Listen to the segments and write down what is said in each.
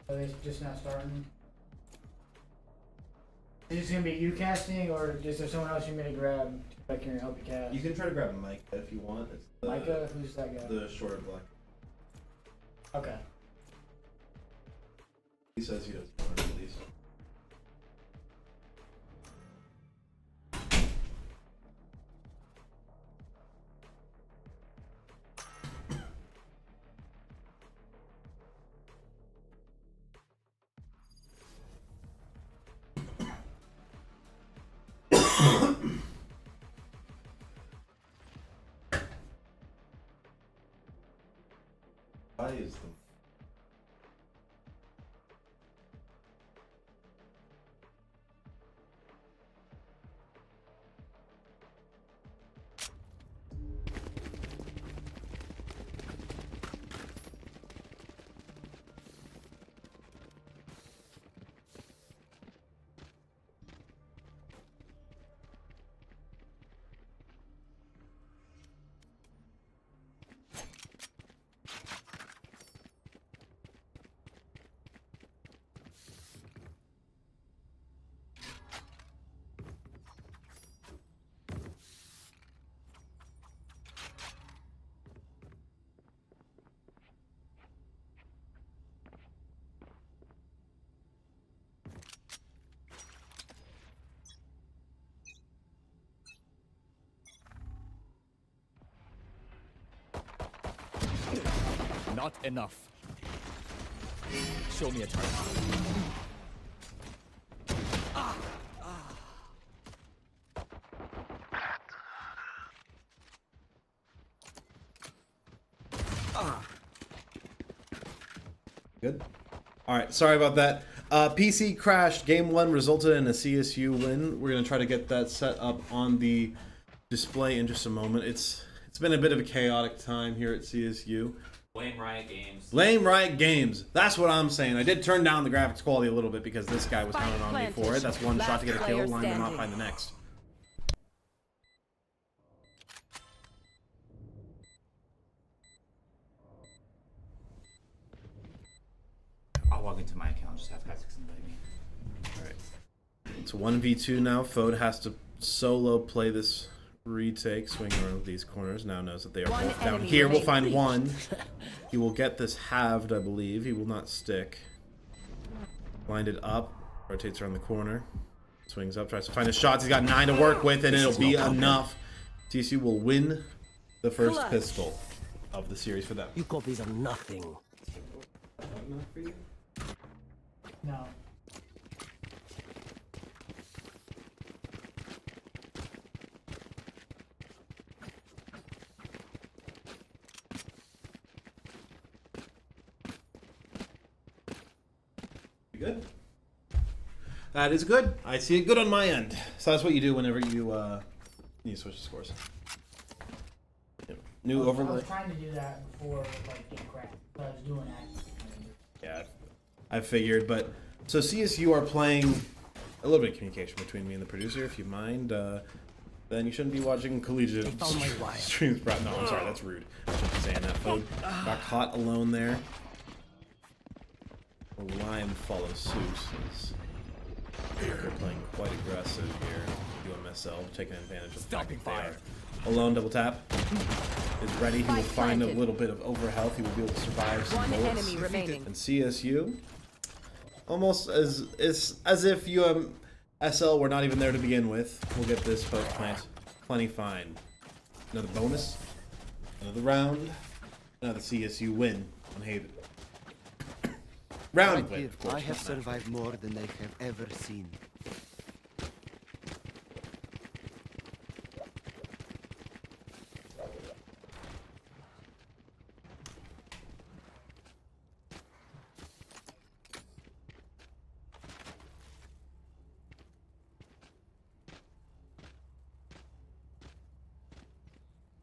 Are they just not starting? Is this gonna be you casting, or is there someone else you may grab that can help you cast? You can try to grab Micah if you want. It's the, Micah? Who's that guy? The shorter black. Okay. He says he doesn't want to release. Why is the Not enough. Show me a target. Good. All right, sorry about that. PC crashed. Game 1 resulted in a CSU win. We're gonna try to get that set up on the display in just a moment. It's been a bit of a chaotic time here at CSU. Blame Riot Games. Blame Riot Games. That's what I'm saying. I did turn down the graphics quality a little bit because this guy was counting on me for it. That's one shot to get a kill, line them up, find the next. I'll log into my account. Just have guys invite me. Alright. It's 1v2 now. Fode has to solo play this retake, swinging around these corners. Now knows that they are both down here. We'll find one. He will get this halved, I believe. He will not stick. Blinded up. Rotates around the corner. Swings up. Tries to find his shots. He's got 9 to work with, and it'll be enough. CSU will win the first pistol of the series for them. You copies are nothing. Enough for you? No. You good? That is good. I see it good on my end. So that's what you do whenever you need to switch the scores. Yep. New I overlay. was trying to do that before, like, getting crap. But I was doing that. Yeah, I figured. But so CSU are playing a little bit of communication between me and the producer. If you mind, then you shouldn't be watching collegiate streams. No, I'm sorry. That's rude. I shouldn't be saying that. Fode got caught alone there. Lion follows suit. They're playing quite aggressive here. UMSL taking advantage of the fact that they are alone. Double tap is ready. He will find a little bit of overhealth. He will be able to survive some bullets. And CSU, almost as if UMSL were not even there to begin with. We'll get this post plant plenty fine. Another bonus, another round, another CSU win on Haven. Round win, of course. I have survived more than they have ever seen.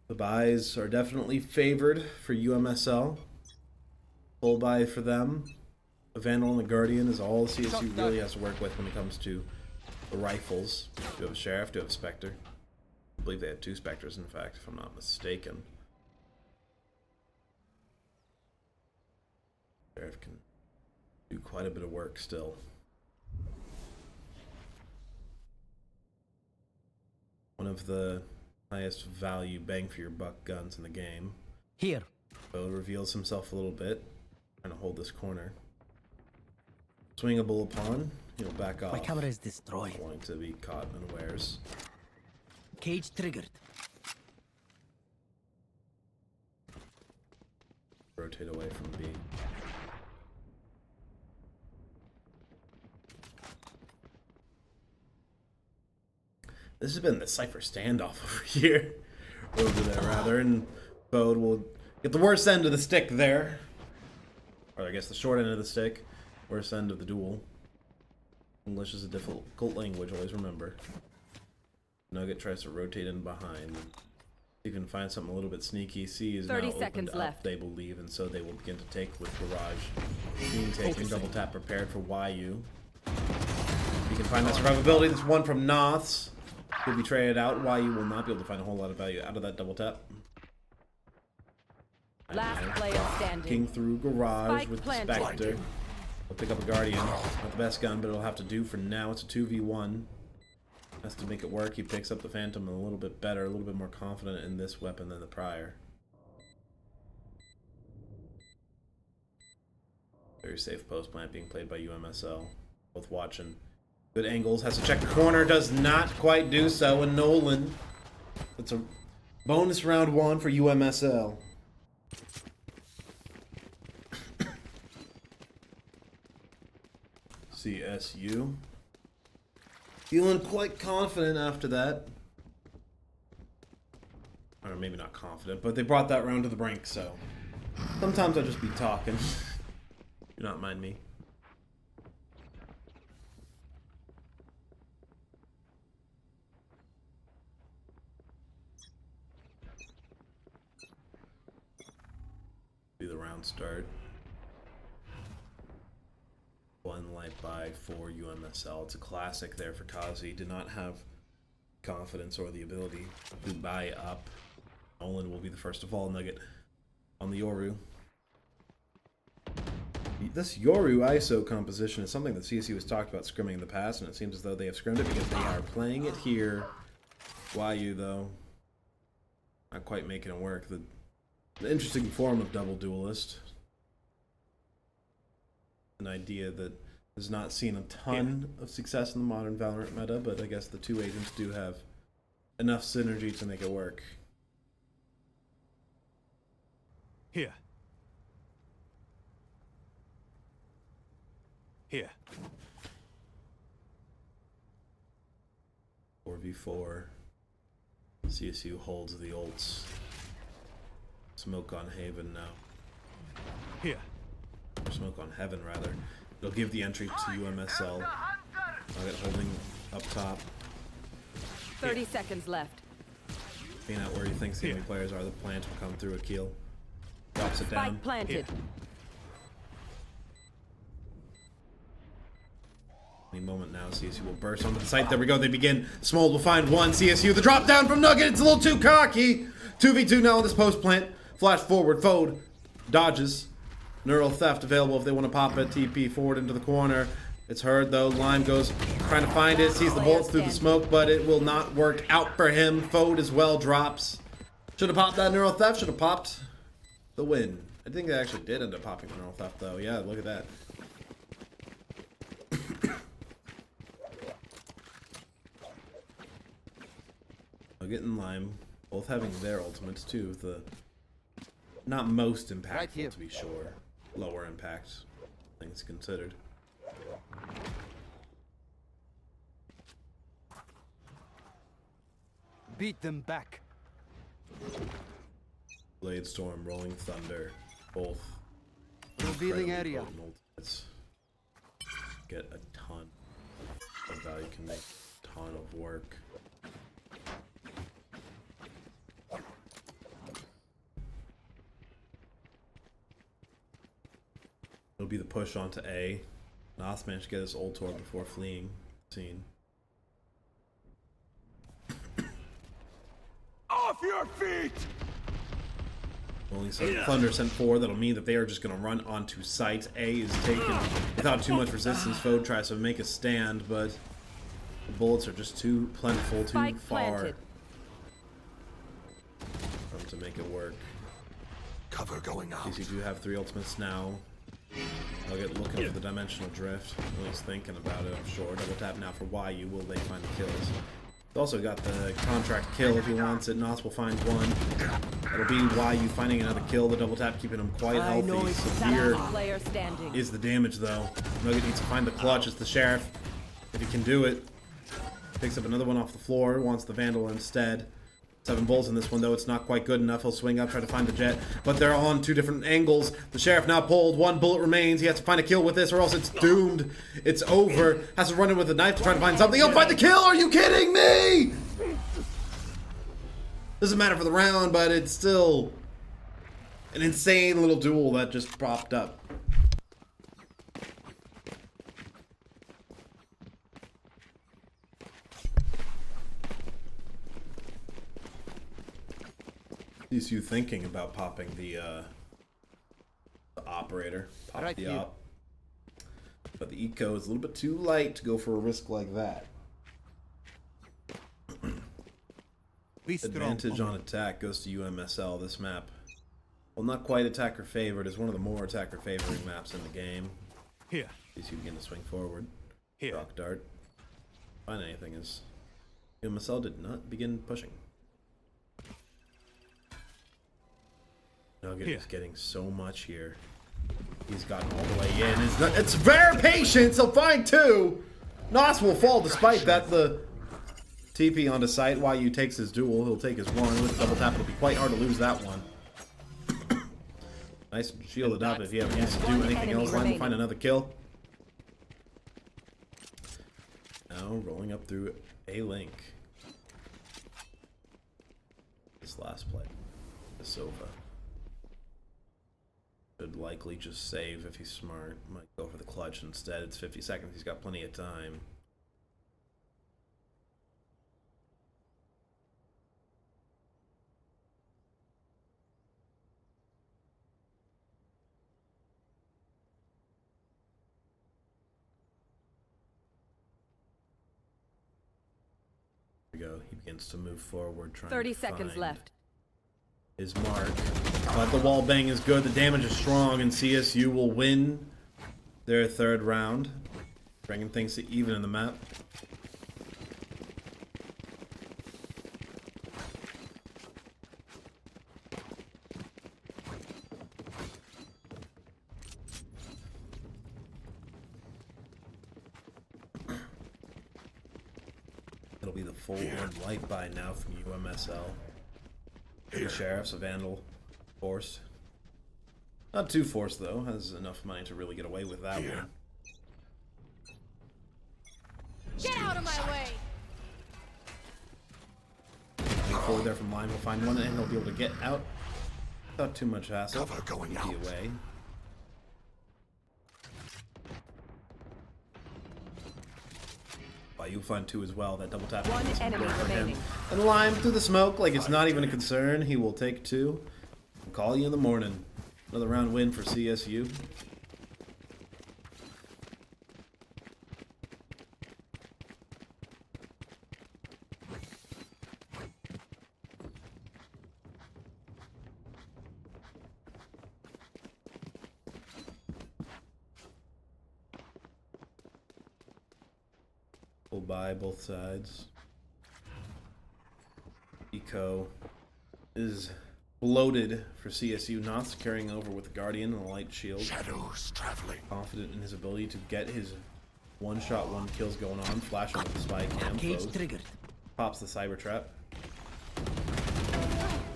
The buys are definitely favored for UMSL. Full buy for them. The Vandal and the Guardian is all CSU really has to work with when it comes to the rifles. Do have a Sheriff, do have a Spectre. I believe they have 2 Spectres, in fact, if I'm not mistaken. Sheriff can Do quite a bit of work still. One of the highest value bang for your buck guns in the game. Here. Bo reveals himself a little bit, trying to hold this corner. Swingable upon, he'll back off. My camera is destroyed. Wanting to be caught unawares. Cage triggered. Rotate away from B. This has been the Cypher standoff over here. Over there, rather. And Bode will get the worst end of the stick there. Or I guess the short end of the stick. Worst end of the duel. English is a difficult language, always remember. Nugget tries to rotate in behind. You can find something a little bit sneaky. C is 30 now seconds opened left. up, they believe, and so they will begin to take with Garage. Being taken, double tap prepared for YU. You can find that survivability. This one from Noths will be traded out. YU will not be able to find a whole lot of value out of that double tap. Last player standing. King through Garage Spike with the planted. Spectre. He'll pick up a Guardian. Not the best gun, but it'll have to do for now. It's a 2v1. Has to make it work. He picks up the Phantom a little bit better, a little bit more confident in this weapon than the prior. Very safe post plant being played by UMSL. Both watching. Good angles. Has to check the corner. Does not quite do so. And Nolan. It's a bonus round 1 for UMSL. CSU. Feeling quite confident after that. Or maybe not confident, but they brought that round to the brink, so. Sometimes I'll just be talking. Do not mind me. Be the round start. One light buy for UMSL. It's a classic there for Kazi. Did not have confidence or the ability to buy up. Nolan will be the first of all. Nugget on the Yoru. This Yoru ISO composition is something that CSU has talked about scrimming in the past, and it seems as though they have scrimmed it because they are playing it here. YU, though, not quite making it work. The interesting form of double duelist. An idea that has not seen a ton of success in the modern Valorant meta, but I guess the two agents do have enough synergy to make it work. Here. Here. 4v4. CSU holds the ults. Smoke on Haven now. Here. Smoke on Heaven, rather. It'll give the entry to UMSL. Nugget holding up top. 30 seconds left. Being out where he thinks the enemy players are, the plant will come through Akil. Drops it down. Spike planted. Any moment now, CSU will burst onto the site. There we go. They begin. Smold will find one. CSU. The drop down from Nugget. It's a little too cocky. 2v2 now on this post plant. Flash forward. Fode dodges. Neural theft available if they want to pop it. TP forward into the corner. It's heard though. Lime goes trying to find it. Sees the bullets through the smoke, but it will not work out for him. Fode as well drops. Should have popped that neural theft. Should have popped the win. I think they actually did end up popping the neural theft though. Yeah, look at that. Nugget and Lime both having their ultimates too. The not most impactful, Right here. to be sure. Lower impact, things considered. Beat them back. Blade Storm, Rolling Thunder, both Revealing incredibly area. potent ultimates. Get a ton of value, can make a ton of work. It'll be the push onto A. Noth managed to get his ult orb before fleeing the scene. Off your feet! Only Thunder sent 4. That'll mean that they are just going to run onto site. A is taken without too much resistance. Foe tries to make a stand, but the bullets are just too plentiful, too Spike far planted. for them to make it work. Cover going out. CSU do have 3 ultimates now. They'll get looking for the dimensional drift. At least thinking about it, I'm sure. Double tap now for YU. Will they find the kills? He's also got the contract kill if he wants it. NACE will find one. It'll be YU finding another kill. The double tap keeping him quite healthy. Severe Player standing. is the damage though. Nugget needs to find the clutch. It's the sheriff. If he can do it. Picks up another one off the floor. Wants the vandal instead. 7 bullets in this one though. It's not quite good enough. He'll swing up, try to find the jet. But they're on 2 different angles. The sheriff now pulled. 1 bullet remains. He has to find a kill with this or else it's doomed. It's over. Has to run in with a knife to try to find something. He'll find the kill. Are you kidding me? Doesn't matter for the round, but it's still an insane little duel that just popped up. CSU thinking about popping the operator, pop Right the here. op, but the eco is a little bit too light to go for a risk like that. Be strong. Advantage on attack goes to UMSL. This map, well, not quite attacker favored, is one of the more attacker favoring maps in the game. Here. CSU begin to swing forward. Here. Rock dart. Find anything is UMSL did not begin pushing. Nugget Here. is getting so much here. He's gotten all the way in. It's very patient. He'll find 2. NACE will fall despite that. The TP onto site. YU takes his duel. He'll take his 1 with double tap. It'll be quite hard to lose that one. Nice shielded up. If you have needs to do anything enemy else, line will remaining. find another kill. Now rolling up through a link. This last play. The Sova. Should likely just save if he's smart. Might go for the clutch instead. It's 50 seconds. He's got plenty of time. There we go. He begins to move forward, trying 30 to seconds find left. his mark. But the wall bang is good. The damage is strong, and CSU will win their 3rd round, bringing things to even in the map. It'll be the full red light by now from UMSL. The sheriff's a vandal, forced. Not too forced though. Has enough money to really get away with that one. Get out of my way! Moving forward there from line, we'll find one and he'll be able to get out without too much hassle. Cover going Be out. away. You'll find 2 as well. That double tap. One is enemy important for him. remaining. And Lime through the smoke like it's not even a concern. He will take 2. I'll call you in the morning. Another round win for CSU. Pulled by both sides. Eco is bloated for CSU. NACE carrying over with the Guardian and a light shield. Shadows traveling. Confident in his ability to get his 1-shot, 1 kills going on. Flashing with the spy cam. Cage Foes. triggered. Pops the cyber trap.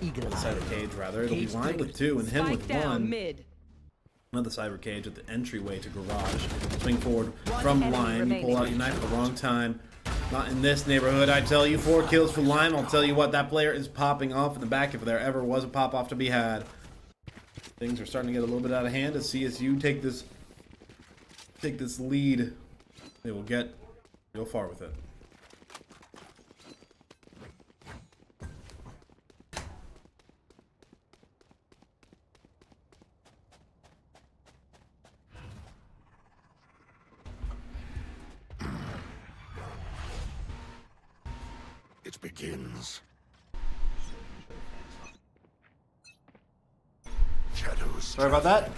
Eagle The eye. cyber cage rather. It'll be Cage lined with triggered. 2 and him Spike with down 1. mid. Another cyber cage at the entryway to garage. Swing forward One from enemy Lime. You remaining. pull out your knife at the wrong time. Not in this neighborhood, I tell you. 4 kills for Lime. I'll tell you what, that player is popping off in the back if there ever was a pop off to be had. Things are starting to get a little bit out of hand as CSU take this lead. They will get real far with it. begins. Shadows. Sorry about that.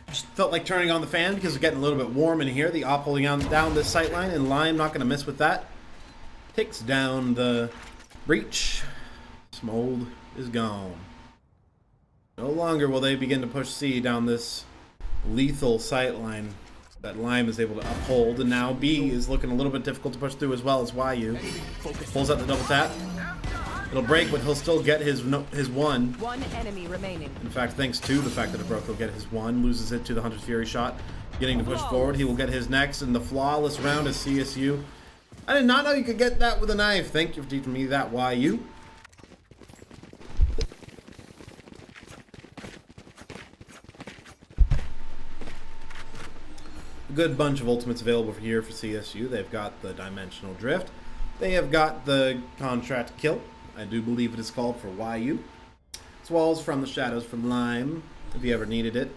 Just felt like turning on the fan because it's getting a little bit warm in here. The op holding on down this sight line, and Lime not going to miss with that. Takes down the breach. Smold is gone. No longer will they begin to push C down this lethal sight line that Lime is able to uphold, and now B is looking a little bit difficult to push through as well as YU. Pulls out the double tap. It'll break, but he'll still get his one. One enemy remaining. In fact, thanks to the fact that it broke, he'll get his one. Loses it to the Hunter's Fury shot. Getting to push forward, he will get his next, and the flawless round is CSU. I did not know you could get that with a knife. Thank you for teaching me that, YU. A good bunch of ultimates available here for CSU. They've got the Dimensional Drift. They have got the Contract Kill. I do believe it is called for YU. As well as From the Shadows from Lime, if you ever needed it.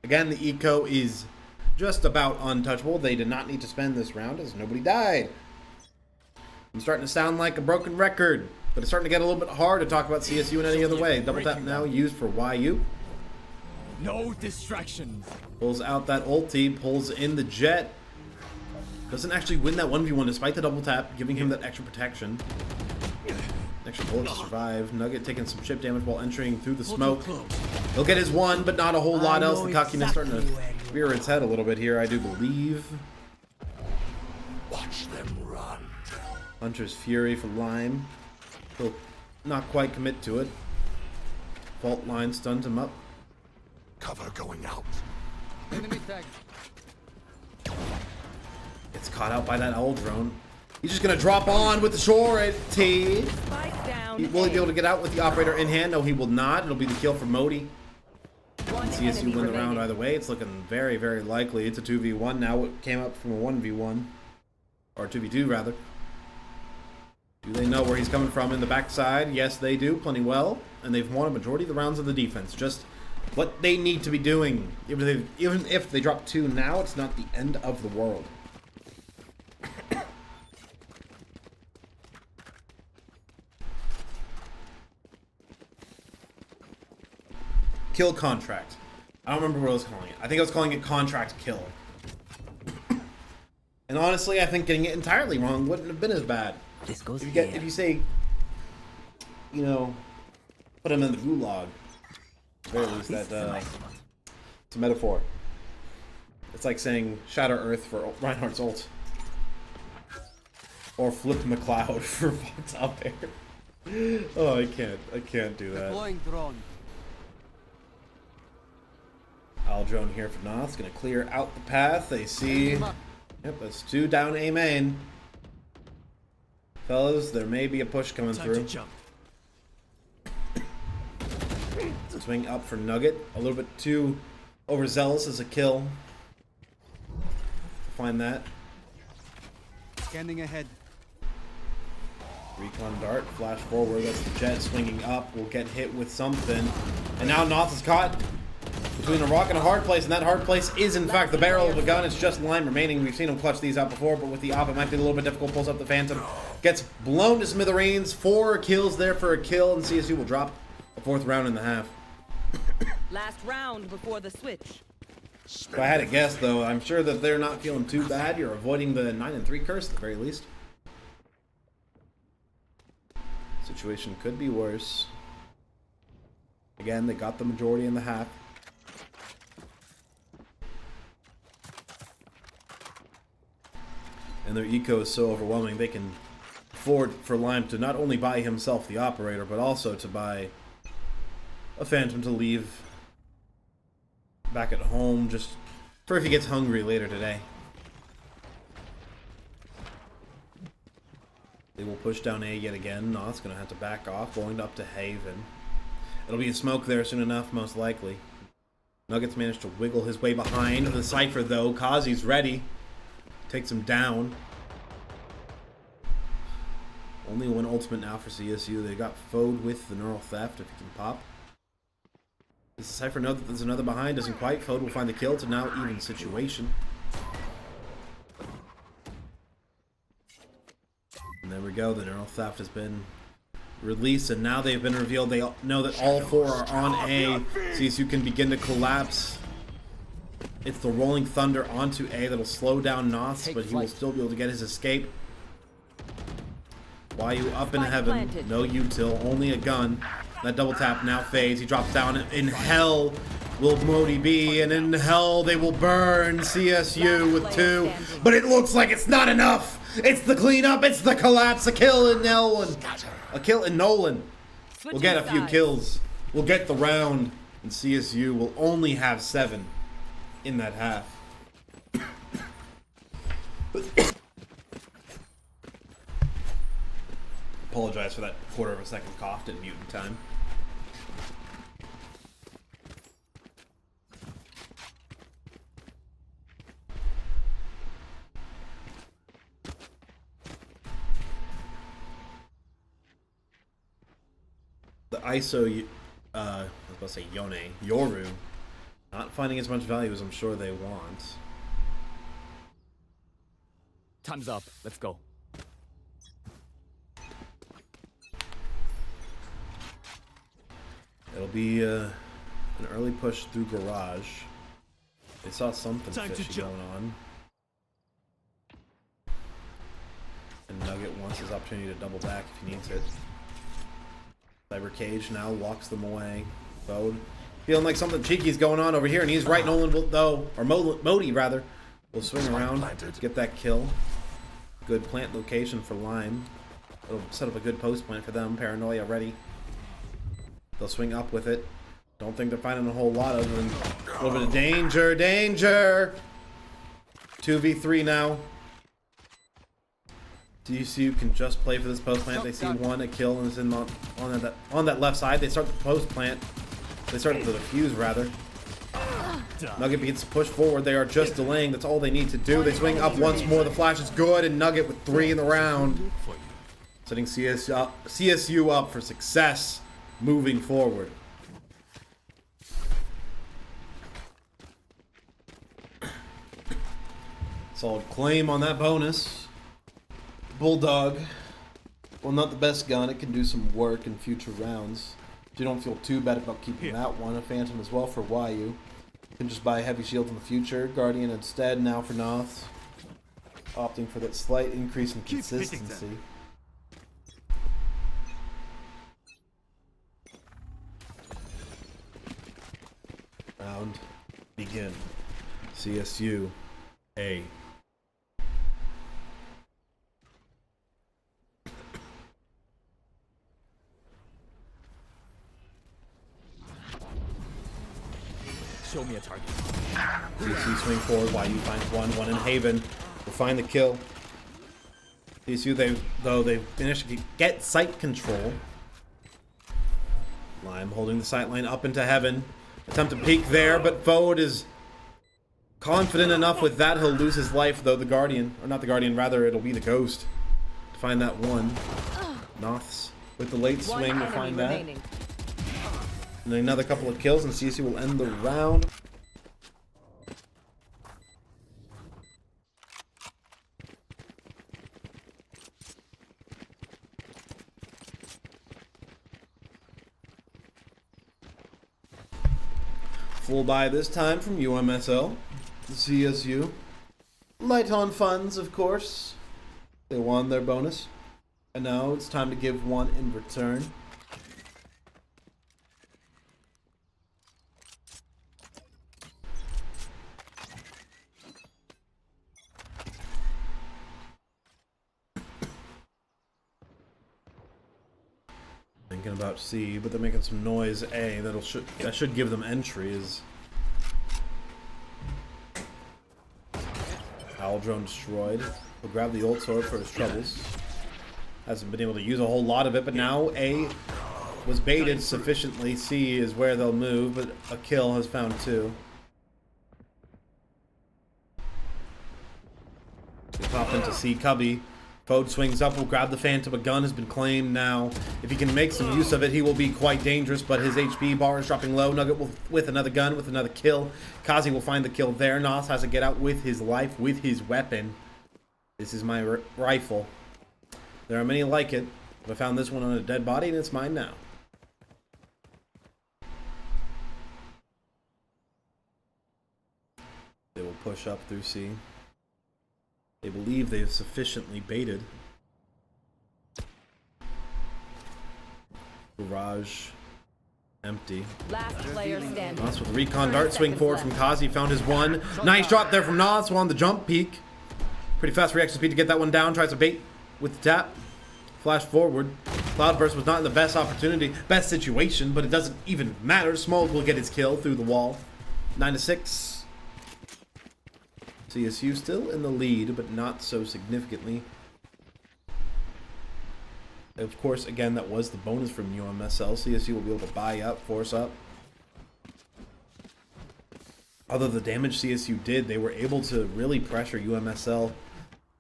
Again, the eco is just about untouchable. They did not need to spend this round as nobody died. I'm starting to sound like a broken record, but it's starting to get a little bit hard to talk about CSU in any other way. Double tap now used for YU. No distractions. Pulls out that ulti, pulls in the jet. Doesn't actually win that 1v1 despite the double tap, giving him that extra protection. Extra bullet to survive. Nugget taking some chip damage while entering through the smoke. He'll get his one, but not a whole lot else. The cockiness starting to rear its head a little bit here, I do believe. Watch them run. Hunter's Fury for Lime. He'll not quite commit to it. Fault line stuns him up. Cover going out. Gets caught out by that owl drone. He's just going to drop on with the shore T. Spike down. Will he be able to get out with the operator in hand? No, he will not. It'll be the kill for Modi. One CSU enemy win the round remaining. either way. It's looking very, very likely. It's a 2v1 now. It came up from a 1v1. Or 2v2, rather. Do they know where he's coming from in the backside? Yes, they do. Plenty well. And they've won a majority of the rounds of the defense. Just what they need to be doing. Even if they drop 2 now, it's not the end of the world. Kill contract. I don't remember what I was calling it. I think I was calling it contract kill. And honestly, I think getting it entirely wrong wouldn't have been as bad. This goes If you say, you know, put him in the gulag, at the very least that it's a metaphor. It's like saying Shatter Earth for Reinhardt's ult, or Flip McCloud for Fox Up Air. Oh, I can't do that. Deploying drone. Owl drone here for Noth's gonna clear out the path. They see, yep, that's 2 down A main. Fellas, there may be a push coming Time through. to jump. Swing up for Nugget. A little bit too overzealous as a kill. Find that. Scanning ahead. Recon dart, flash forward. That's the jet swinging up. Will get hit with something. And now Noth is caught between a rock and a hard place, and that hard place is in fact the barrel of a gun. It's just Lime remaining. We've seen him clutch these out before, but with the op it might be a little bit difficult. Pulls up the Phantom. Gets blown to smithereens. 4 kills there for a kill, and CSU will drop a 4th round in the half. Last round before the switch. If I had to guess, though, I'm sure that they're not feeling too bad. You're avoiding the 9-3 curse at the very least. Situation could be worse. Again, they got the majority in the half. And their eco is so overwhelming, they can afford for Lime to not only buy himself the operator, but also to buy a Phantom to leave back at home, just for if he gets hungry later today. They will push down A yet again. Noth's going to have to back off, going up to Haven. It'll be a smoke there soon enough, most likely. Nuggets managed to wiggle his way behind the Cypher, though. Kazi's ready. Takes him down. Only 1 ultimate now for CSU. They got Fode with the Neural Theft, if he can pop. Does the Cypher know that there's another behind? Doesn't quite. Fode will find the kill. It's a now even situation. And there we go. The neural theft has been released, and now they've been revealed. They know that all 4 are on A. CSU can begin to collapse. It's the rolling thunder onto A that'll slow down NACE, but he will still be able to get his escape. YU up in heaven. No util, only a gun. That double tap now fades. He drops down. In hell will Modi be, and in hell they will burn CSU with 2. But it looks like it's not enough. It's the cleanup. It's the collapse. A kill in Nolan. A kill in Nolan. We'll get a few kills. We'll get the round, and CSU will only have 7 in that half. Apologize for that quarter of a second cough. Didn't mute in time. The ISO, I was about to say Yoru, not finding as much value as I'm sure they want. Time's up. Let's go. It'll be an early push through garage. They saw something fishy going on. And Nugget wants his opportunity to double back if he needs it. Cyber Cage now walks them away. Bode feeling like something cheeky's going on over here, and he's right. Nolan will, though, or Modi rather, will swing around, get that kill. Good plant location for Lime. It'll set up a good post plant for them. Paranoia ready. They'll swing up with it. Don't think they're finding a whole lot of them. A little bit of danger, danger! 2v3 now. CSU can just play for this post plant. They see one, a kill, and is in on that left side. They start the post plant. They start the defuse rather. Nugget begins to push forward. They are just delaying. That's all they need to do. They swing up once more. The flash is good, and Nugget with 3 in the round, setting CSU up for success moving forward. Solid claim on that bonus. Bulldog, well, not the best gun. It can do some work in future rounds. You don't feel too bad about keeping that one. A Phantom as well for YU. You can just buy a heavy shield in the future. Guardian instead now for NACE. Opting for that slight increase in consistency. Round begin. CSU A. Show me a target. CSU swing forward. YU finds one in Haven. Will find the kill. CSU, they've managed to get sight control. Lime holding the sight line up into Heaven. Attempt to peek there, but Vode is confident enough with that he'll lose his life, though the Guardian, or not the Guardian, rather it'll be the Ghost to find that one. NACE with the late swing to find that. And another couple of kills, and CSU will end the round. Full buy this time from UMSL. CSU. Light on funds, of course. They won their bonus. And now it's time to give one in return. Thinking about C, but they're making some noise. A that should give them entry. Is Owl drone destroyed? He'll grab the ult sword for his troubles. Hasn't been able to use a whole lot of it, but now A was baited sufficiently. C is where they'll move, but a kill has found 2. They pop into C Cubby. Vode swings up, will grab the Phantom. A gun has been claimed now. If he can make some use of it, he will be quite dangerous, but his HP bar is dropping low. Nugget will, with another gun, with another kill. Kazi will find the kill there. NACE has to get out with his life, with his weapon. This is my rifle. There are many like it, but I found this one on a dead body and it's mine now. They will push up through C. They believe they've sufficiently baited. Garage empty. Last player standing. Nas with the recon 30 dart swing seconds forward left. from Kazi. Found his one. Nice drop there from Nas on the jump peak. Pretty fast reaction speed to get that one down. Tries to bait with the tap. Flash forward. Cloudburst was not in the best opportunity, best situation, but it doesn't even matter. Smoke will get his kill through the wall. 9-6. CSU still in the lead, but not so significantly. Of course, again, that was the bonus from UMSL. CSU will be able to buy up, force up. Although the damage CSU did, they were able to really pressure UMSL.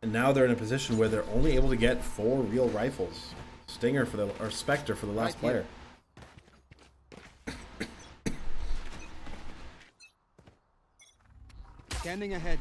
And now they're in a position where they're only able to get 4 real rifles. Stinger for the, or Spectre for the last player. Scanning ahead.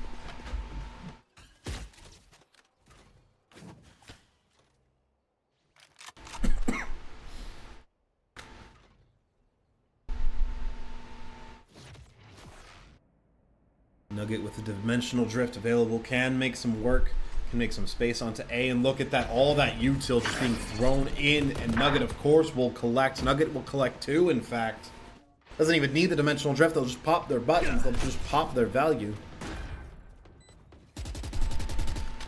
Nugget with the dimensional drift available can make some work, can make some space onto A, and look at that, all that util just being thrown in, and Nugget of course will collect. Nugget will collect 2, in fact. Doesn't even need the dimensional drift, they'll just pop their buttons, they'll just pop their value.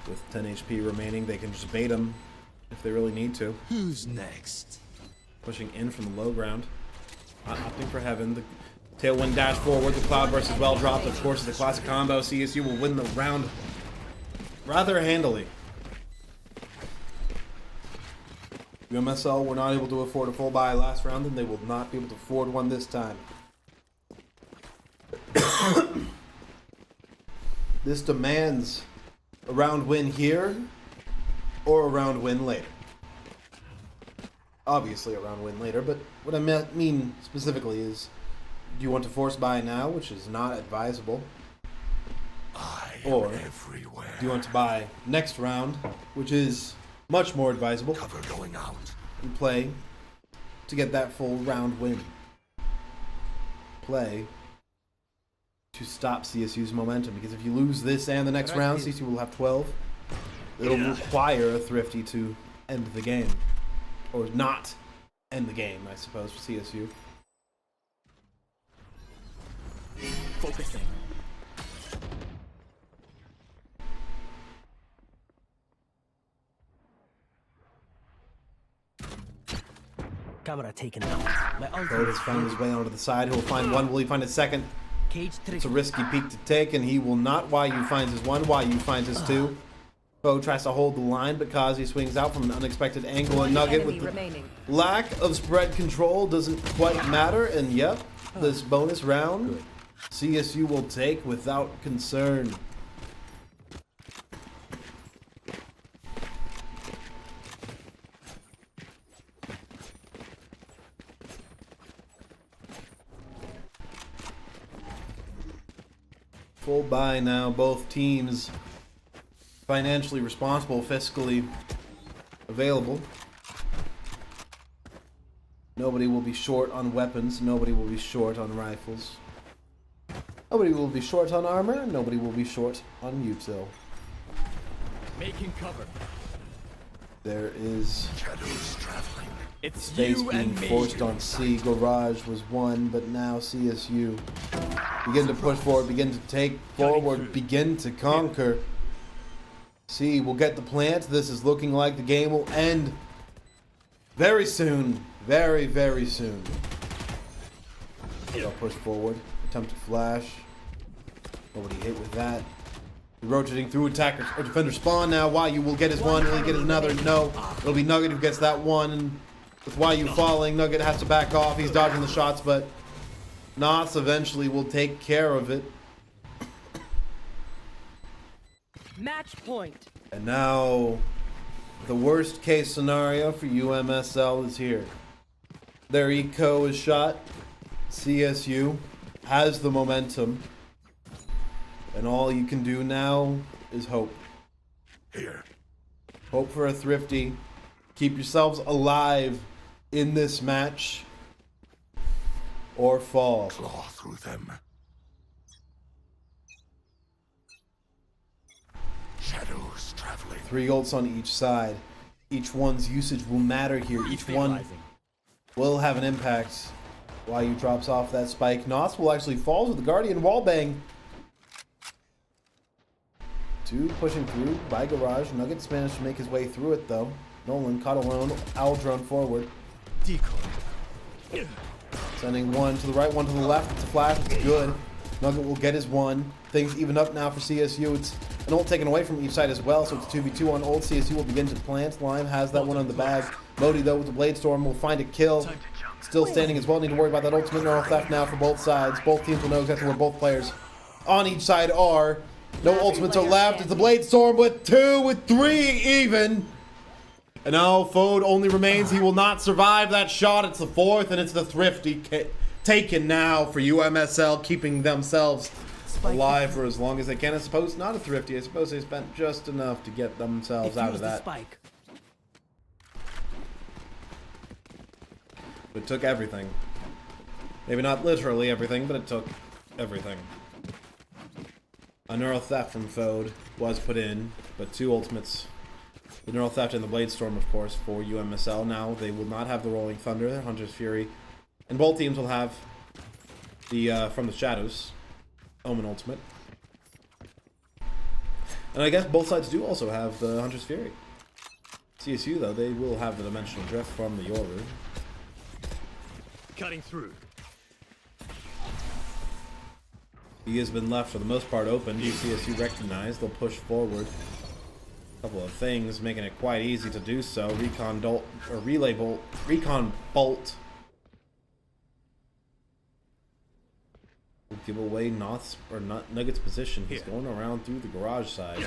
With 10 HP remaining, they can just bait them if they really need to. Who's next? Pushing in from the low ground. Opting for heaven. The tailwind dash forward. The cloudburst is well dropped. Of course, it's a classic combo. CSU will win the round rather handily. UMSL were not able to afford a full buy last round, and they will not be able to afford one this time. This demands a round win here or a round win later. Obviously a round win later, but what I mean specifically is, do you want to force buy now, which is not advisable? Or Everywhere. do you want to buy next round, which is much more advisable, Cover going out. and play to get that full round win? Play to stop CSU's momentum, because if you lose this and the next round, CSU will have 12. It'll require a Thrifty to end the game. Or not end the game, I suppose, for CSU. Focusing. Camera taken out. My Code has found his way onto the side. He'll find one. Will he find a second? cage It's a trigger. risky peek to take, and he will not. Yu finds his one. Yu finds his 2. Foe tries to hold the line, but Kazi swings out from an unexpected angle, and Nugget Enemy with the remaining. lack of spread control doesn't quite matter, and yep, this bonus round, CSU will take without concern. Full buy now, both teams financially responsible, fiscally available. Nobody will be short on weapons, nobody will be short on rifles. Nobody will be short on armor, nobody will be short on util. Making cover. There is Shadows traveling. It's space you being and me. forced on C. Garage was 1, but now CSU begin to push forward, begin to take forward, begin to conquer. C will get the plant. This is looking like the game will end very soon. Very, very soon. They'll push forward. Attempt to flash. Nobody hit with that. Rotating through attacker or defender spawn now. Yu will get his one. Will he get another? No. It'll be Nugget who gets that one. And with Yu falling, Nugget has to back off. He's dodging the shots, but NACE eventually will take care of it. Match point. And now, the worst case scenario for UMSL is here. Their eco is shot. CSU has the momentum. And all you can do now is hope. Here. Hope for a Thrifty. Keep yourselves alive in this match or fall. Claw through them. Shadows traveling. 3 ults on each side. Each one's usage will matter here. Each one Stabilizing. will have an impact. YU drops off that spike. NACE will actually fall with the Guardian wallbang. 2 pushing through by Garage. Nuggets managed to make his way through it though. Nolan caught alone. Owl drone forward. Decoy. Sending 1 to the right, 1 to the left. It's a flash. It's good. Nugget will get his 1. Things even up now for CSU. It's an ult taken away from each side as well, so it's 2v2 on ult. CSU will begin to plant. Lime has that one on the bag. Modi, though, with the Blade Storm will find a kill. Still standing as well. Need to worry about that ultimate neural theft now for both sides. Both teams will know exactly where both players on each side are. No ultimates are left. It's the Blade Storm with 2, with 3 even. And now Fode only remains. He will not survive that shot. It's the 4th, and it's the Thrifty taken now for UMSL, keeping themselves alive for as long as they can. I suppose not a Thrifty. I suppose they spent just enough to get themselves out of that. Spike. It took everything. Maybe not literally everything, but it took everything. A neural theft from Fode was put in, but 2 ultimates. The neural theft and the Blade Storm, of course, for UMSL. Now they will not have the Rolling Thunder, the Hunter's Fury, and both teams will have the From the Shadows Omen ultimate. And I guess both sides do also have the Hunter's Fury. CSU, though, they will have the Dimensional Drift from the Yoru. Cutting through. He has been left for the most part open. CSU recognized. They'll push forward. A couple of things making it quite easy to do so. Recon bolt. Will give away Nugget's position. He's going around through the garage side.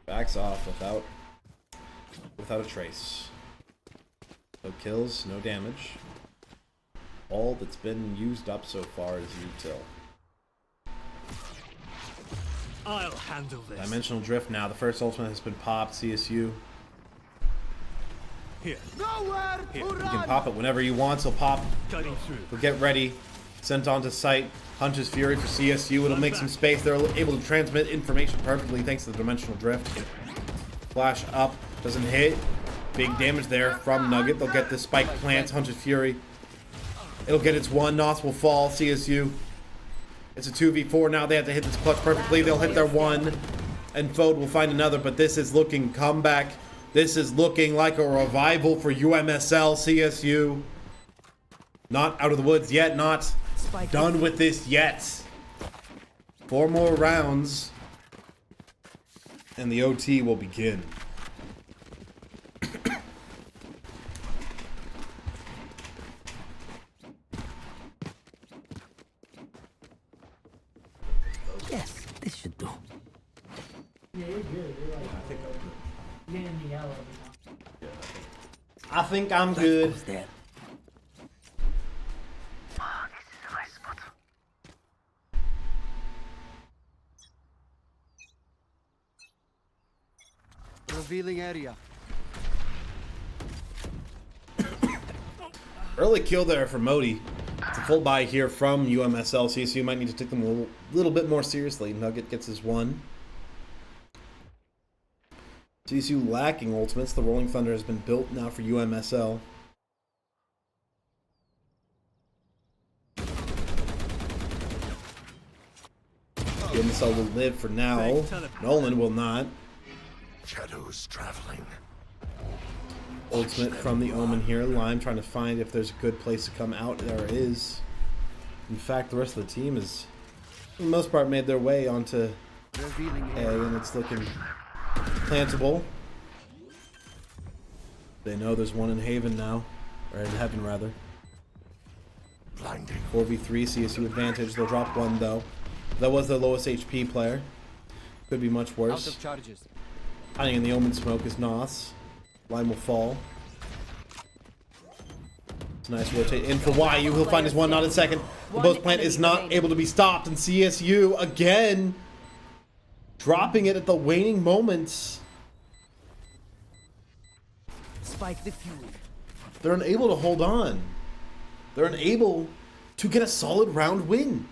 Backs off without a trace. No kills, no damage. All that's been used up so far is util. I'll handle this. Dimensional Drift now. The first ultimate has been popped. CSU. Here. You can pop it whenever you want. So pop. Cutting through. But get ready. Sent onto site. Hunter's Fury for CSU. It'll make some space. They're able to transmit information perfectly thanks to the Dimensional Drift. Flash up. Doesn't hit. Big damage there from Nugget. They'll get the spike plants. Hunter's Fury. It'll get its 1. NOS will fall. CSU. It's a 2v4 now. They have to hit this clutch perfectly. They'll hit their 1. And Fode will find another. But this is looking comeback. This is looking like a revival for UMSL. CSU. Not out of the woods yet. Not done with this yet. 4 more rounds. And the OT will begin. Yes, this should do. Yeah, you're good. You're like, you're in the yellow. I think I'm good. Who's that? Revealing area. Early kill there for Modi. It's a full buy here from UMSL. CSU might need to take them a little bit more seriously. Nugget gets his 1. CSU lacking ultimates. The Rolling Thunder has been built now for UMSL. UMSL will live for now. Nolan will not. Shadows traveling. Ultimate from the Omen here. Lime trying to find if there's a good place to come out. There is. In fact, the rest of the team is, for the most part, made their way onto Revealing A, area. and it's looking plantable. They know there's one in Haven now. Or in Heaven, rather. Blinding. 4v3, CSU advantage. They'll drop 1, though. That was their lowest HP player. Could be much Out worse. of charges. Hiding in the Omen smoke is NOS. Line will fall. It's a nice rotate in for YU. He'll find his 1, not in second. The boast plant is not able to be stopped, and CSU again dropping it at the waning moments. Spike the fuel. They're unable to hold on. They're unable to get a solid round win.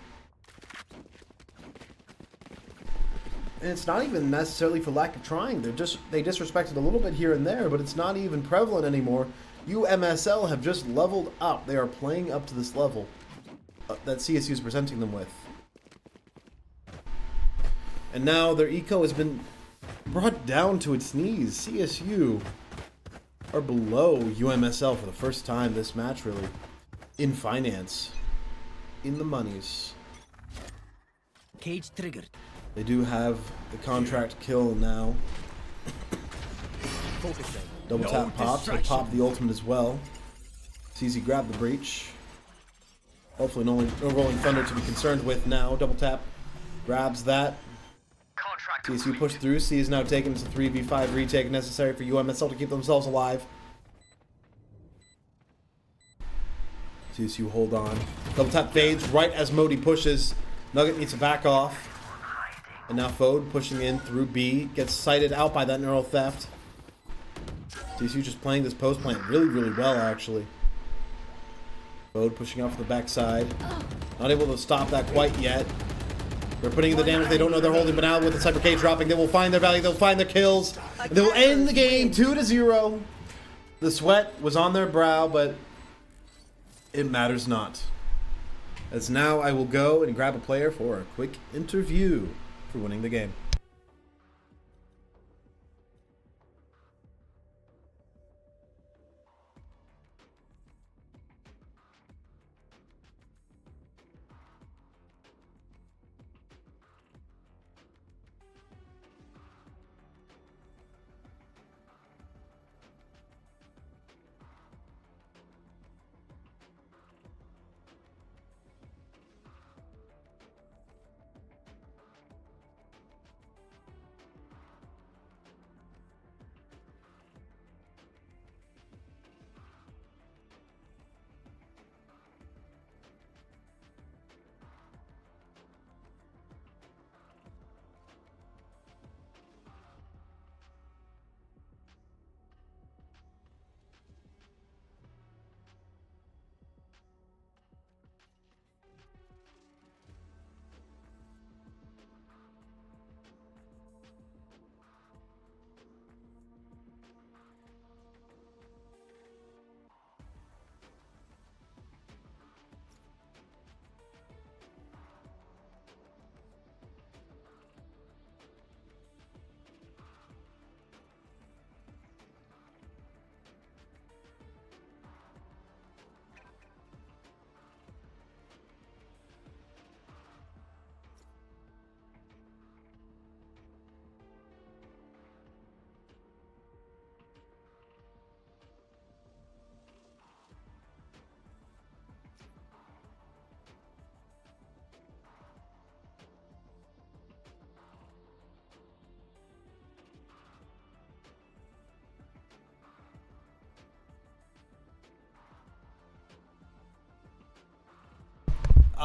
And it's not even necessarily for lack of trying. They disrespected a little bit here and there, but it's not even prevalent anymore. UMSL have just leveled up. They are playing up to this level that CSU is presenting them with. And now their eco has been brought down to its knees. CSU are below UMSL for the first time this match, really. In finance. In the monies. Cage triggered. They do have the contract kill now. Focusing. Double tap pops. He'll pop the ultimate as well. CZ grab the breach. Hopefully no rolling thunder to be concerned with now. Double tap. Grabs that. CSU push through. C is now taken to 3v5 retake necessary for UMSL to keep themselves alive. CSU hold on. Double tap fades right as Modi pushes. Nugget needs to back off. And now Fode pushing in through B. Gets sighted out by that neural theft. CSU just playing this post plant really, really well, actually. Fode pushing out from the backside. Not able to stop that quite yet. They're putting in the damage they don't know they're holding, but now with the Cyber Cage dropping, they will find their value, they'll find their kills. And they will end the game 2-0. The sweat was on their brow, but it matters not. As now I will go and grab a player for a quick interview for winning the game.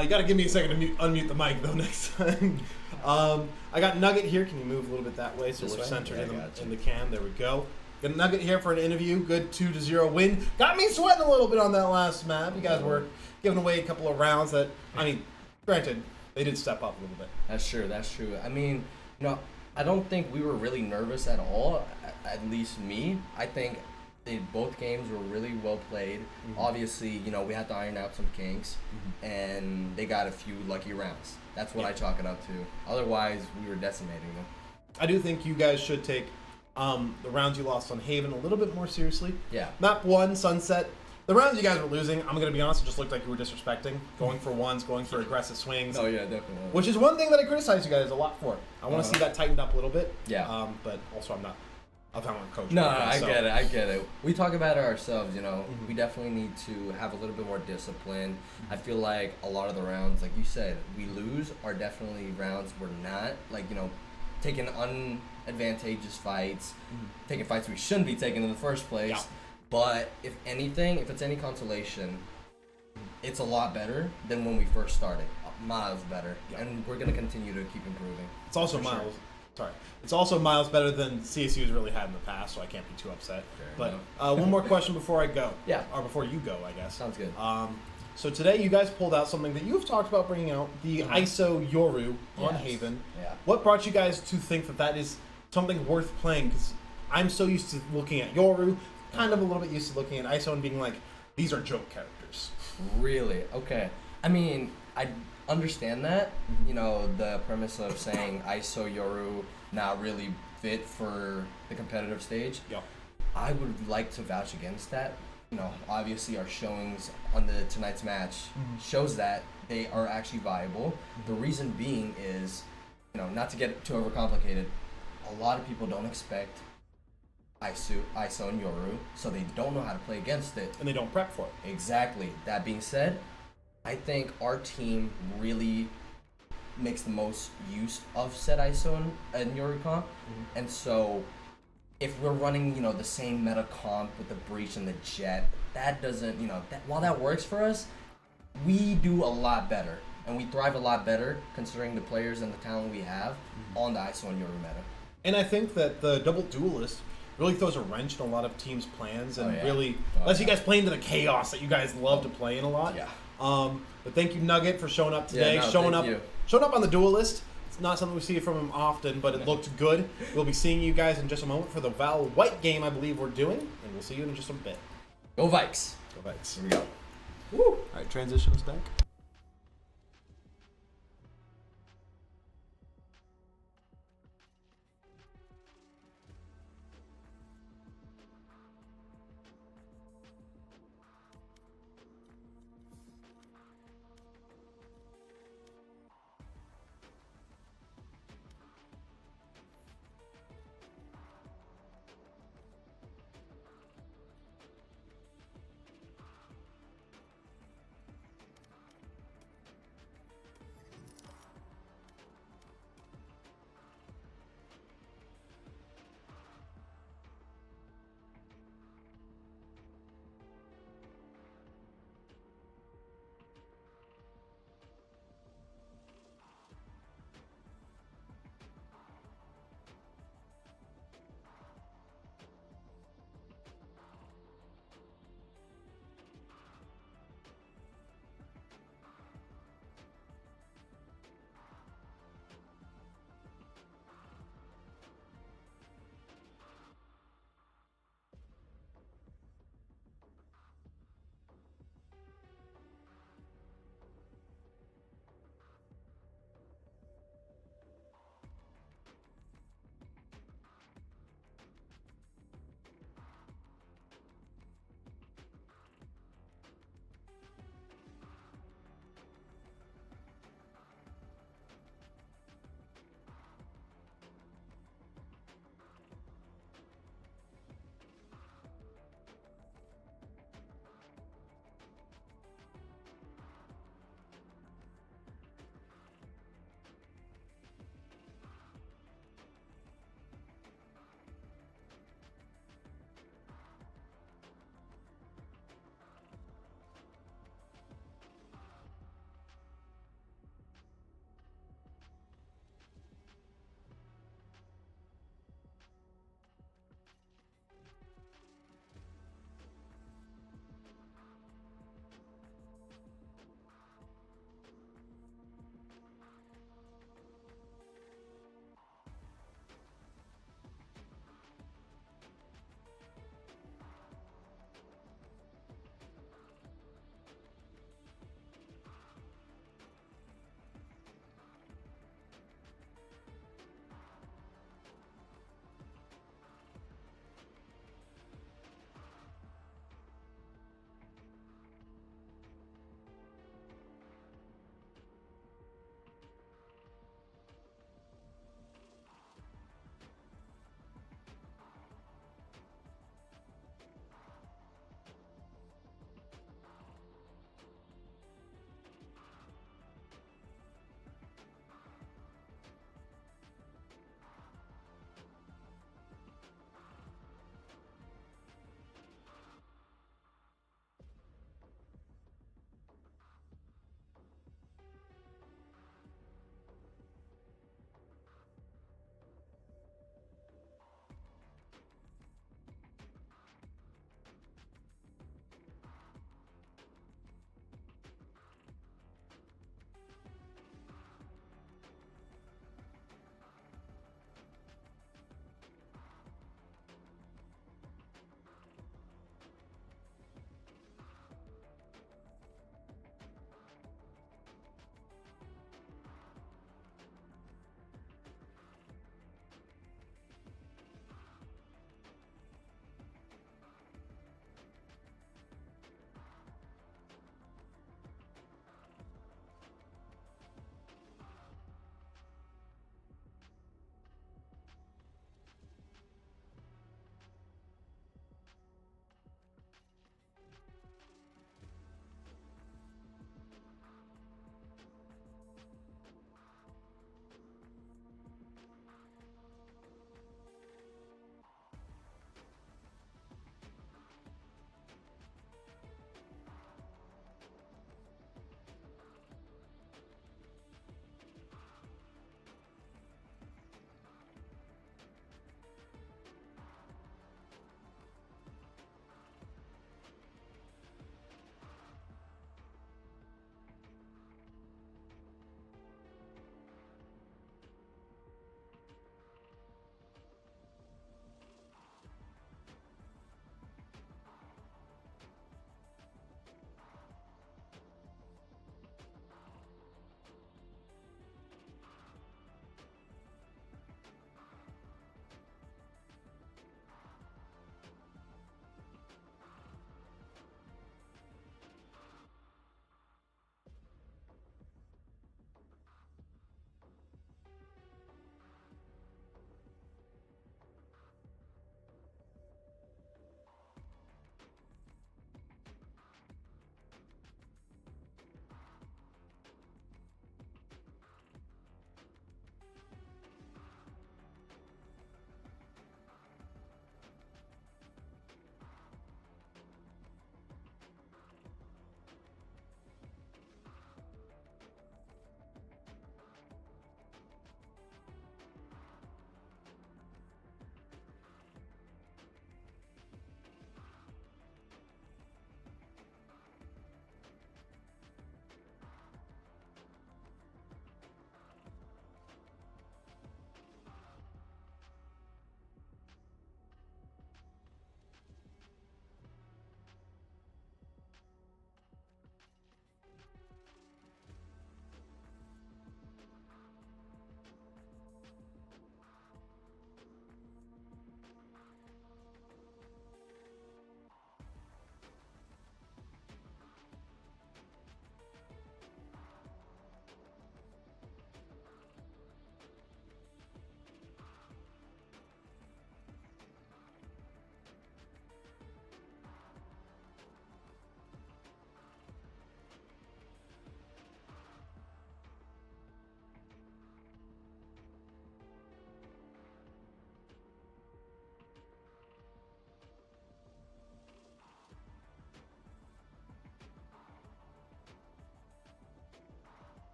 You gotta give me a second to unmute the mic though next time. I got Nugget here. Can you move a little bit that way so we're centered in the cam? There we go. Got Nugget here for an interview. Good 2-0 win. Got me sweating a little bit on that last map. You guys were giving away a couple of rounds that, I mean, granted, they did step up a little bit. That's true. That's true. I mean, you know, I don't think we were really nervous at all. At least me. I think both games were really well played. Obviously, you know, we had to iron out some kinks, and they got a few lucky rounds. That's what I chalk it up to. Otherwise, we were decimating them. I do think you guys should take the rounds you lost on Haven a little bit more seriously. Yeah. Map 1, Sunset. The rounds you guys were losing, I'm going to be honest, it just looked like you were disrespecting. Going for ones, going for aggressive swings. Oh, yeah, definitely. Which is one thing that I criticize you guys a lot for. I want to see that tightened up a little bit. Yeah. But also I'm not a Valorant coach. No, I get it. We talk about it ourselves, you know. We definitely need to have a little bit more discipline. I feel like a lot of the rounds, like you said, we lose are definitely rounds we're not, like, you know, taking unadvantageous fights, taking fights we shouldn't be taking in the first place. Yeah. But if anything, if it's any consolation, it's a lot better than when we first started. Miles better. Yeah. And we're going to continue to keep improving. It's also miles. Sorry. It's also miles better than CSU has really had in the past, so I can't be too upset. Fair But one more question before I go. Yeah. Or before you go, I guess. Sounds good. So today you guys pulled out something that you've talked about bringing out, the ISO Yoru on Yes. Haven. Yeah. What brought you guys to think that that is something worth playing? Because I'm so used to looking at Yoru, kind of a little bit used to looking at ISO and being like, these are joke characters. Really? Okay. I mean, I understand that. You know, the premise of saying ISO Yoru not really fit for the competitive stage. Yeah. I would like to vouch against that. You know, obviously our showings on tonight's match shows that they are actually viable. The reason being is, you know, not to get too overcomplicated, a lot of people don't expect ISO and Yoru, so they don't know how to play against it. And they don't prep for it. Exactly. That being said, I think our team really makes the most use of said ISO and Yoru comp, and so if we're running, you know, the same meta comp with the Breach and the Jet, that doesn't, you know, while that works for us, we do a lot better, and we thrive a lot better considering the players and the talent we have on the ISO and Yoru meta. And I think that the double duelist really throws a wrench in a lot of teams' plans and really lets you guys play into the chaos that you guys love to play in a lot. Yeah. But thank you, Nugget, for showing up today. Yeah, no, showing thank up you. showing up on the duelist. It's not something we see from him often, but it looked good. We'll be seeing you guys in just a moment for the Val White game I believe we're doing, and we'll see you in just a bit. Go Vikes! Go Vikes. Here we go. Woo! All right, transition us back.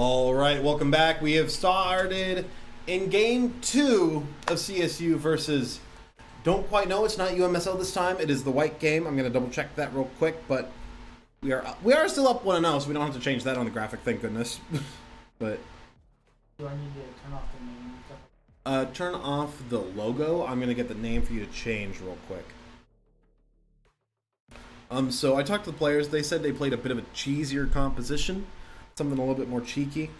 All right, welcome back. We have started in game 2 of CSU versus, don't quite know, it's not UMSL this time. It is the white game. I'm going to double check that real quick, but we are still up 1-0, so we don't have to change that on the graphic, thank goodness. But Do I need to turn off the name and stuff? turn off the logo. I'm going to get the name for you to change real quick. So I talked to the players. They said they played a bit of a cheesier composition, something a little bit more cheeky.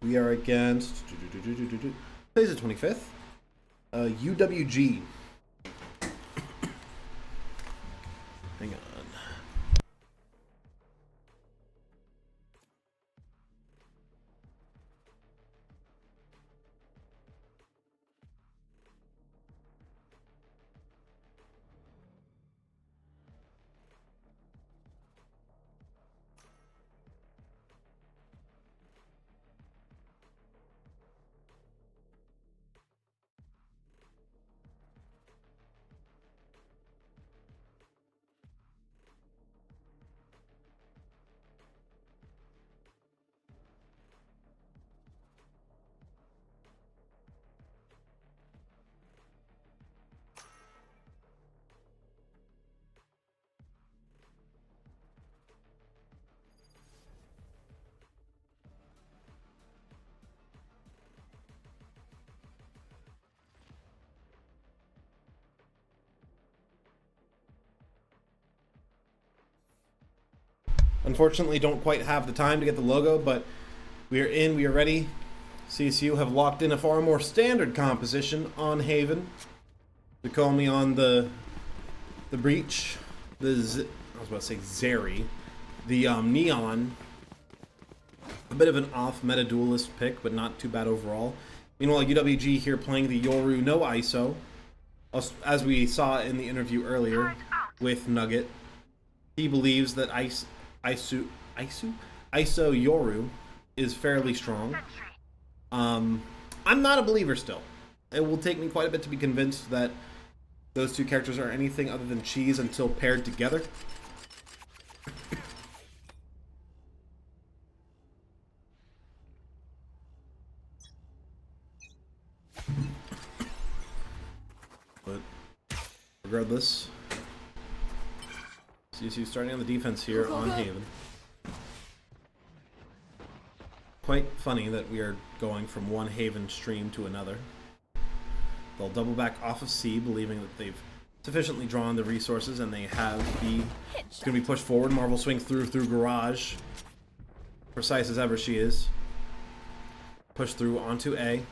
We are against today's the 25th. UWG. Hang on. Unfortunately, don't quite have the time to get the logo, but we are in, we are ready. CSU have locked in a far more standard composition on Haven. They call me on the breach. I was about to say Zeri. The Neon. A bit of an off-meta duelist pick, but not too bad overall. Meanwhile, UWG here playing the Yoru no ISO. As we saw in the interview earlier with Nugget, he believes that ISO Yoru is fairly strong. I'm not a believer still. It will take me quite a bit to be convinced that those two characters are anything other than cheese until paired together. But regardless, CSU starting on the defense here on Haven. Quite funny that we are going from one Haven stream to another. They'll double back off of C, believing that they've sufficiently drawn the resources and they have B. It's going to be pushed forward. Marvel swings through Garage. Precise as ever she is. Push through onto A.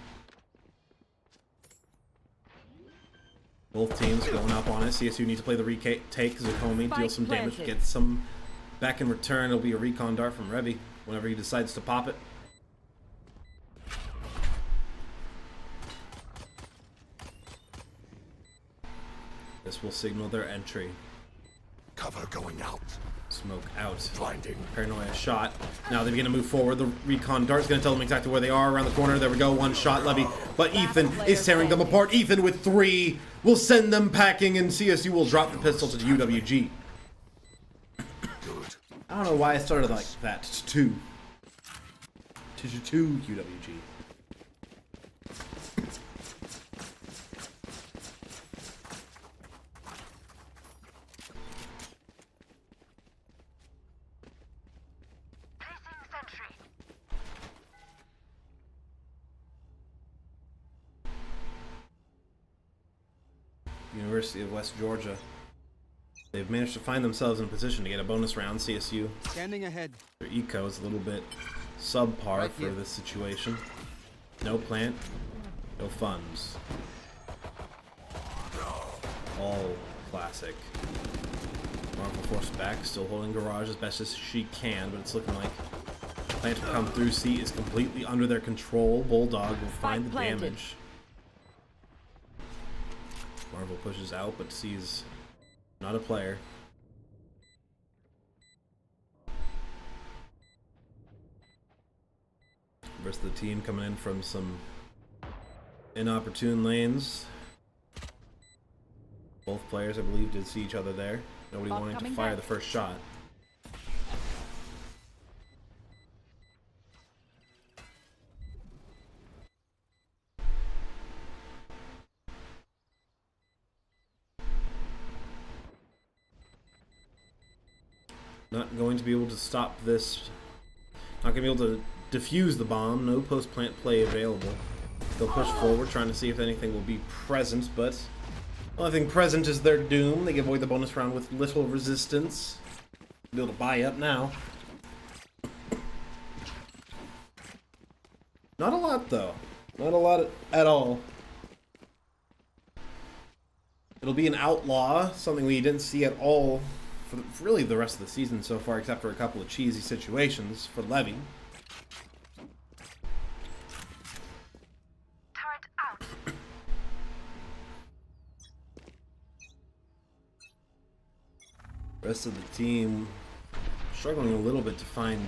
Both teams going up on it. CSU needs to play the retake. Zakomi, deal some damage, get some back in return. It'll be a recon dart from Revy whenever he decides to pop it. This will signal their entry. Cover going out. Smoke out. Blinding. Paranoia shot. Now they begin to move forward. The recon dart's going to tell them exactly where they are around the corner. There we go. One shot, Levy. But Ethan is tearing them apart. Ethan with 3 will send them packing, and CSU will drop the pistol to the UWG. Good. I don't know why I started like that. It's 2. 2 UWG. University of West Georgia. They've managed to find themselves in a position to get a bonus round. CSU. Scanning ahead. Their eco is a little bit subpar for this situation. No plant, no funds. All classic. Marvel forced back, still holding Garage as best as she can, but it's looking like plant will come through. C is completely under their control. Bulldog will find the damage. Marvel pushes out, but sees not a player. The rest of the team coming in from some inopportune lanes. Both players, I believe, did see each other there. Nobody wanting to fire the first shot. Not going to be able to stop this. Not going to be able to defuse the bomb. No post-plant play available. They'll push forward, trying to see if anything will be present, but the only thing present is their doom. They can avoid the bonus round with little resistance. Be able to buy up now. Not a lot, though. Not a lot at all. It'll be an outlaw, something we didn't see at all for really the rest of the season so far, except for a couple of cheesy situations for Levy. Rest of the team struggling a little bit to find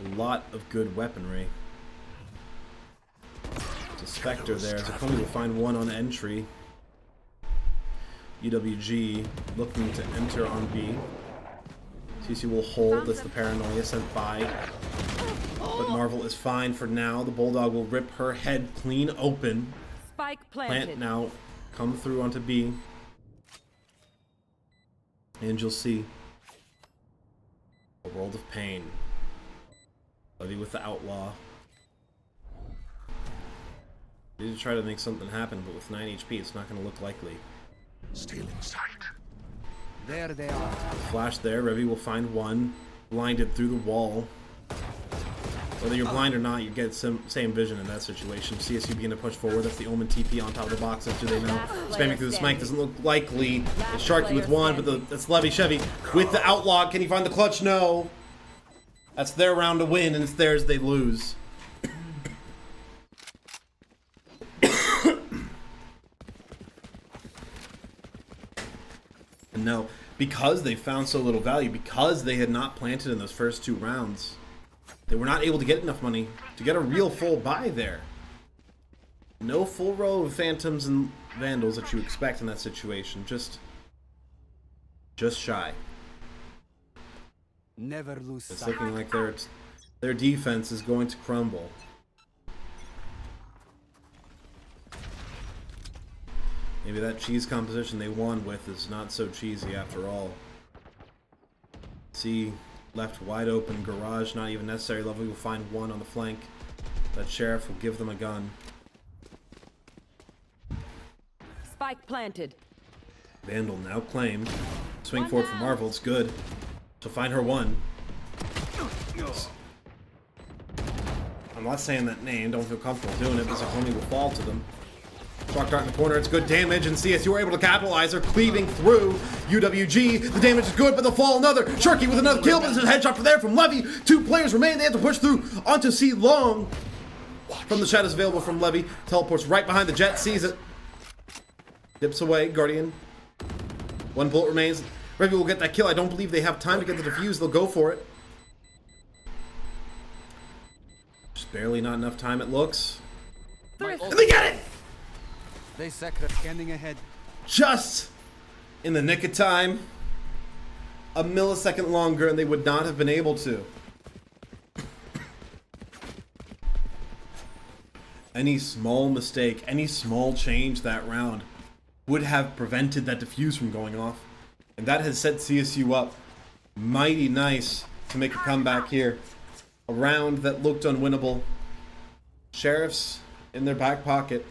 a lot of good weaponry. It's a Spectre there. Zakoni will find one on entry. UWG looking to enter on B. CSU will hold. That's the paranoia sent by. But Marvel is fine for now. The Bulldog will rip her head clean open. Spike planted. Plant now come through onto B. And you'll see a world of pain. Levy with the outlaw. Need to try to make something happen, but with 9 HP, it's not going to look likely. Still in sight. There they are. Flash there. Revy will find one. Blinded through the wall. Whether you're blind or not, you get some same vision in that situation. CSU begin to push forward. That's the Omen TP on top of the box. Do they know? Spamming through the smite doesn't look likely. It's Sharky with one, but that's Levy Chevy with the outlaw. Can he find the clutch? No. That's their round to win, and it's theirs. They lose. And no, because they found so little value, because they had not planted in those first 2 rounds, they were not able to get enough money to get a real full buy there. No full row of Phantoms and Vandals that you expect in that situation. Just shy. Never lose It's sight. looking like their defense is going to crumble. Maybe that cheese composition they won with is not so cheesy after all. See, left wide open, garage not even necessary. Lovely will find one on the flank. That Sheriff will give them a gun. Spike planted. Vandal now claimed. Swing forward for Marvel, it's good. She'll find her one. I'm not saying that name, don't feel comfortable doing it, but Zakoni will fall to them. Shock dart in the corner, it's good damage, and CSU were able to capitalize. They're cleaving through UWG. The damage is good, but they'll fall another. Sharky with another kill, but there's a headshot for there from Levy. 2 players remain. They have to push through onto C long. From the shadows available from Levy. Teleports right behind the Jet, sees it. Dips away, Guardian. 1 bullet remains. Revy will get that kill. I don't believe they have time to get the defuse. They'll go for it. Just barely not enough time, it looks. And they get it! They sacrifice. Scanning ahead. Just in the nick of time. A millisecond longer and they would not have been able to. Any small mistake, any small change that round would have prevented that defuse from going off. And that has set CSU up mighty nice to make a comeback here. A round that looked unwinnable. Sheriffs in their back pocket.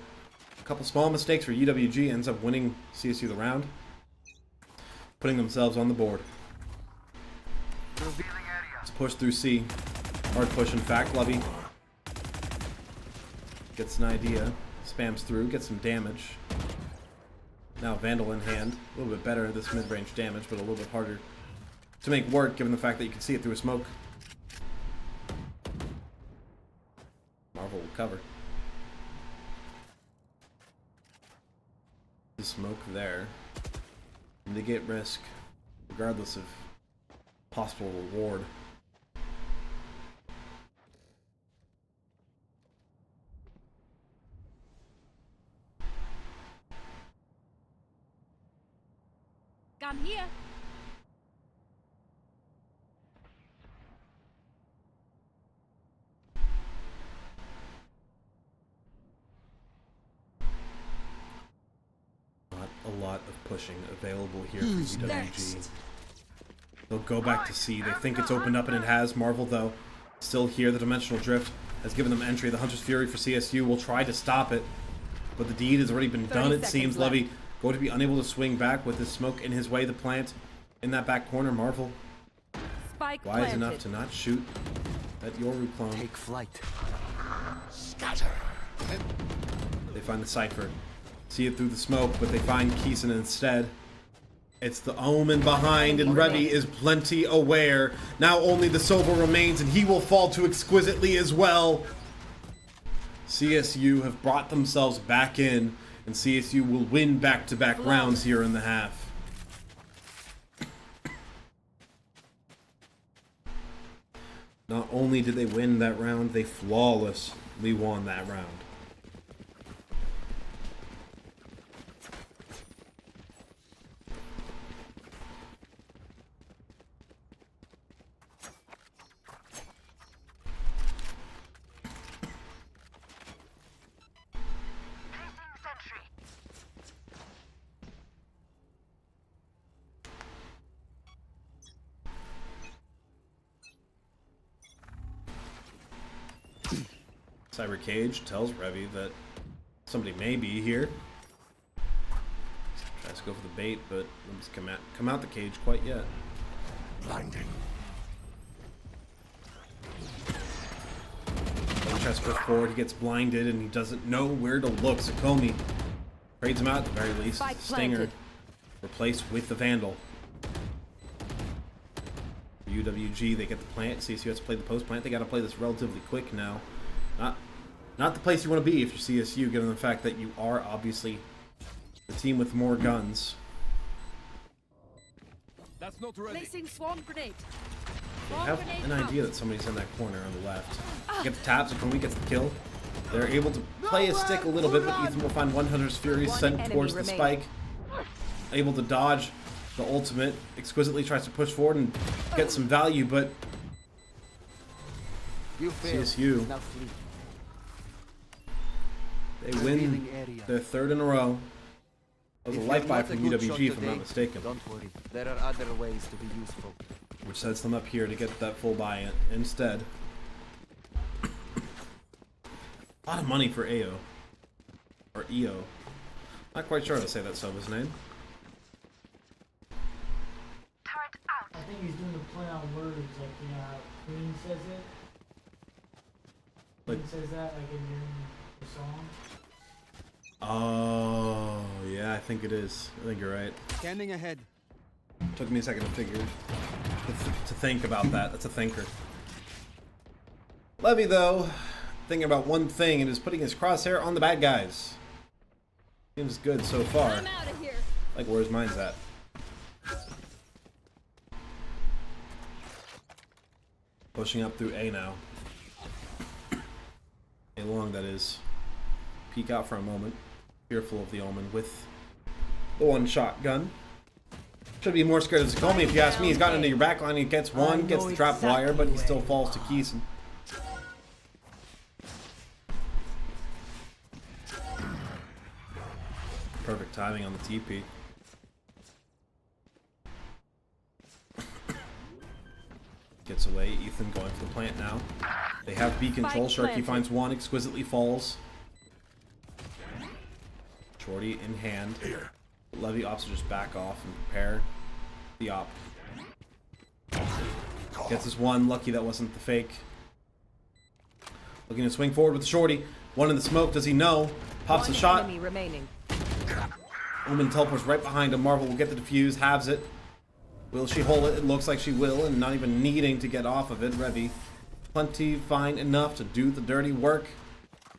A couple small mistakes for UWG ends up winning CSU the round. Putting themselves on the board. Let's push through C. Hard push, in fact. Levy gets an idea. Spams through, gets some damage. Now Vandal in hand. A little bit better at this mid-range damage, but a little bit harder to make work given the fact that you can see it through a smoke. Marvel will cover. The smoke there. Negate risk, regardless of possible reward. Gun here. Not a lot of pushing available here for UWG. They'll go back to C. They think it's opened up, and it has. Marvel, though, still here. The Dimensional Drift has given them entry. The Hunter's Fury for CSU will try to stop it, but the deed has already been done, it seems. Levy going to be unable to swing back with his smoke in his way. The plant in that back corner. Marvel Spike wise planted. enough to not shoot at Yoru clone. Take flight. Scatter. They find the Cypher. See it through the smoke, but they find Keeson instead. It's the Omen behind, and Revy is plenty aware. Now only the Silver remains, and he will fall too exquisitely as well. CSU have brought themselves back in, and CSU will win back-to-back rounds here in the half. Not only did they win that round, they flawlessly won that round. Cyber Cage tells Revy that somebody may be here. Tries to go for the bait, but doesn't come out the cage quite yet. Blinding. He tries to push forward, he gets blinded, and he doesn't know where to look. Sakomi trades him out at the very least. Spike Stinger planted. replaced with the Vandal. For UWG, they get the plant. CSU has to play the post plant. They got to play this relatively quick now. Not the place you want to be if you're CSU, given the fact that you are obviously the team with more guns. That's not ready. Placing swarm grenade. They have an idea that somebody's in that corner on the left. Get the taps, if Komi gets the kill. They're able to play a stick a little bit, but Ethan will find 100's Fury sent towards the spike. Able to dodge the ultimate. Exquisitely tries to push forward and get some value, but You failed. CSU, Now flee. they win their third in a row. That was a If life you're buy not a from good UWG, shot if I'm not today, mistaken. Don't worry. There are other ways to be useful. Which sets them up here to get that full buy-in instead. A lot of money for AO. Or EO. Not quite sure how to say that sub his name. I think he's doing the play on words, like, you know how Queen says it? Queen says that, like, in the song? Oh, yeah, I think it is. I think you're right. Scanning ahead. Took me a second to figure, to think about that. That's a thinker. Levy, though, thinking about one thing, and is putting his crosshair on the bad guys. Seems good so far. I'm out of here. Like, where's mine's at? Pushing up through A now. A long, that is. Peek out for a moment. Fearful of the Omen with the one shotgun. Should be more scared of Sakomi if you ask me. He's gotten into your backline. He gets one, gets the trap wire, but he still falls to Keeson. Perfect timing on the TP. Gets away. Ethan going for the plant now. They have B control. Sharky finds one, exquisitely falls. Shorty in hand. Levy opts to just back off and prepare the op. Gets his one. Lucky that wasn't the fake. Looking to swing forward with the Shorty. One in the smoke. Does he know? Pops a shot. Enemy remaining. Omen teleports right behind him. Marvel will get the defuse. Halves it. Will she hold it? It looks like she will, and not even needing to get off of it. Revy, plenty fine enough to do the dirty work.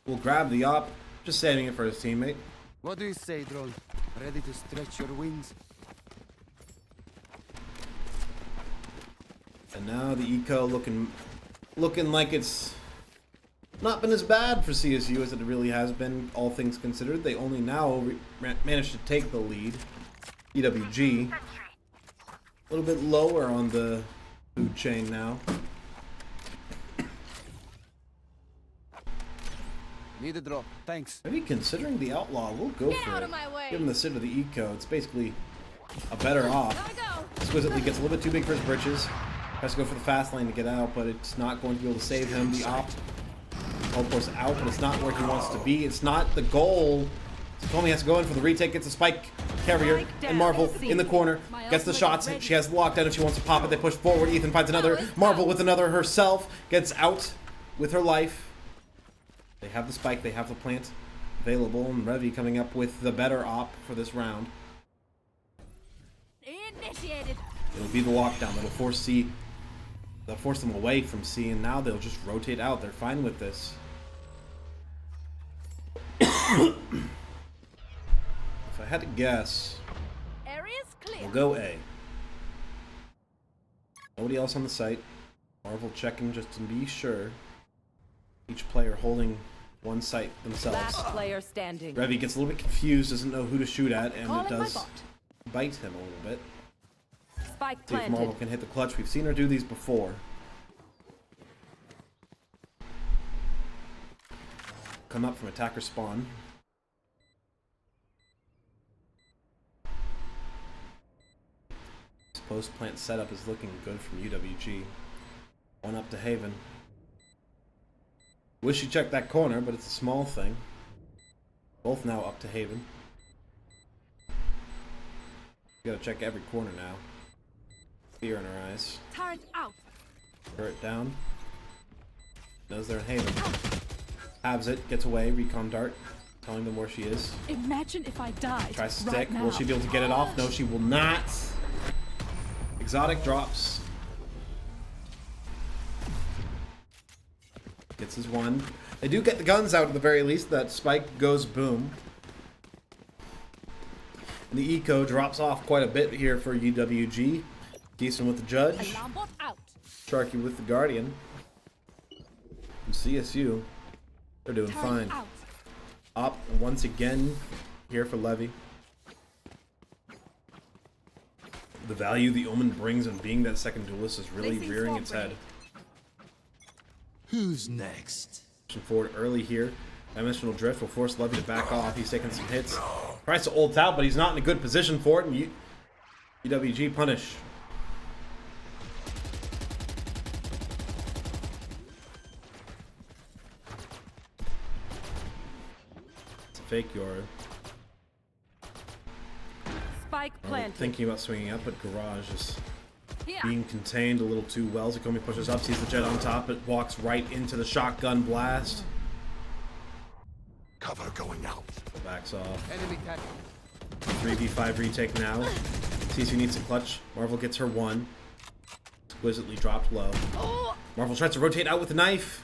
Will grab the op, just saving it for his teammate. What do you say, drone? Ready to stretch your wings? And now the eco looking like it's not been as bad for CSU as it really has been, all things considered. They only now managed to take the lead. EWG. A little bit lower on the food chain now. Need a drop. Thanks. Maybe considering the outlaw, we'll go Get for out it. of my way. Give him the sit of the eco. It's basically a better off. Gotta go. exquisitely gets a little bit too big for his britches. Has to go for the fast lane to get out, but it's not going to be able to save him. The op teleports out, but it's not where he wants to be. It's not the goal. Comey has to go in for the retake, gets a spike carrier, and Marvel in the corner, gets the shots. She has the lockdown if she wants to pop it. They push forward. Ethan finds another. Marvel with another herself, gets out with her life. They have the spike, they have the plant available, and Revy coming up with the better op for this round. Initiated. It'll be the lockdown that'll force C. They'll force them away from C, and now they'll just rotate out. They're fine with this. If I had to guess, Area's clear. we'll go A. Nobody else on the site. Marvel checking just to be sure. Each player holding one site themselves. Last player standing. Revy gets a little bit confused, doesn't know who to shoot at, and Calling it my does bot. bite him a little bit. Spike See if Marvel planted. can hit the clutch. We've seen her do these before. Come up from attacker spawn. This post plant setup is looking good from UWG. One up to Haven. Wish she checked that corner, but it's a small thing. Both now up to Haven. You gotta check every corner now. Fear in her eyes. Turret out. Turret down. Knows they're in Haven. Halves it, gets away, recon dart, telling them where she is. Imagine if I died. Tries to right stick. now. Will she be able to get it off? No, she will not. Exotic drops. Gets his one. They do get the guns out at the very least. That spike goes boom. And the eco drops off quite a bit here for UWG. Decent with the judge. Alarm bot out. Sharky with the guardian. And CSU, they're doing Turret fine. out. Up once again here for Levy. The value the Omen brings in being that second duelist is really Placing rearing swamp its head. grenade. Who's next? Pushing forward early here. Dimensional Drift will force Levy to back off. He's taking some hits. Tries to ult out, but he's not in a good position for it. And UWG punish. It's a fake Yoru. Spike planted. Thinking about swinging up, but Garage is Here. being contained a little too well. Zakomi pushes up, sees the jet on top, it walks right into the shotgun blast. Cover going out. Backs off. Enemy tag. 3v5 retake now. CSU needs a clutch. Marvel gets her one. Exquisitely dropped low. Oh, Marvel tries to rotate out with the knife.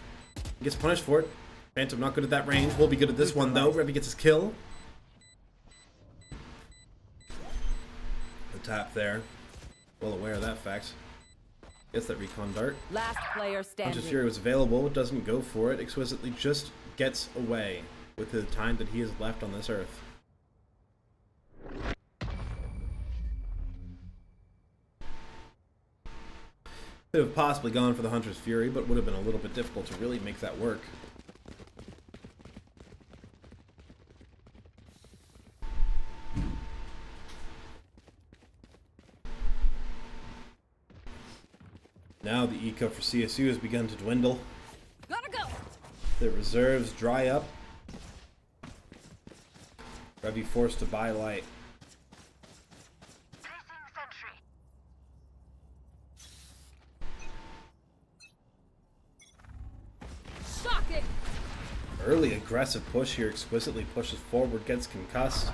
Gets punished for it. Phantom not good at that range. Will be good at this one though. Revy gets his kill. The tap there. Well aware of that fact. Gets that recon dart. last player standing. Hunter's Fury was available, but doesn't go for it. Exquisitely just gets away with the time that he has left on this earth. Could have possibly gone for the Hunter's Fury, but would have been a little bit difficult to really make that work. Now the eco for CSU has begun to dwindle. Gotta go. The reserves dry up. Revy forced to buy light. Shock it. Early aggressive push here, exquisitely pushes forward, gets concussed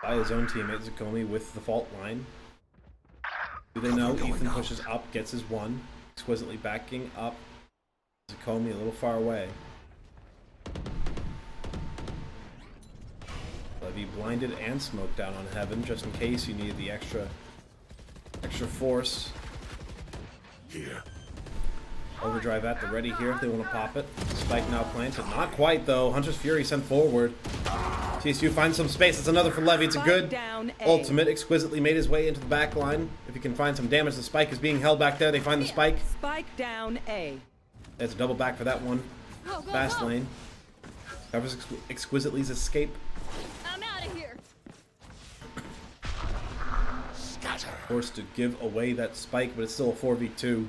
by his own teammate Zakomi with the fault line. Do they know? Ethan pushes up, gets his one, exquisitely backing up Zakomi a little far away. Levy blinded and smoked down on Heaven just in case you needed the extra force. Here. Overdrive at the ready here if they want to pop it. Spike now planted. Not quite though. Hunter's Fury sent forward. CSU finds some space. It's another for Levy. It's a good Down A. ultimate. Exquisitely made his way into the back line. If he can find some damage, the spike is being held back there. They find the spike. Spike down A. It's a double back for that one. Go, go, Fast go. lane. Covers Exquisitely's escape. I'm out of here. Scatter. Forced to give away that spike, but it's still a 4v2.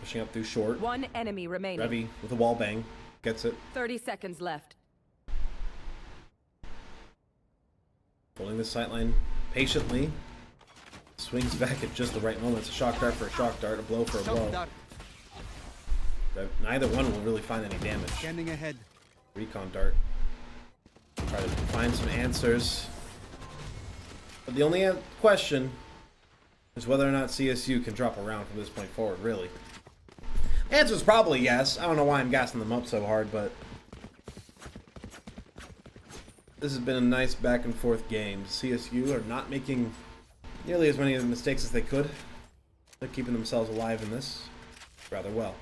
Pushing up through short. One enemy remaining. Revy with a wall bang. Gets it. 30 seconds left. Holding the sightline patiently. Swings back at just the right moment. It's a shock dart for a shock dart, a blow for a blow. Neither one will really find any damage. Scanning ahead. Recon dart. Try to find some answers. But the only question is whether or not CSU can drop a round from this point forward, really. The answer is probably yes. I don't know why I'm gassing them up so hard, but this has been a nice back and forth game. CSU are not making nearly as many mistakes as they could. They're keeping themselves alive in this rather well.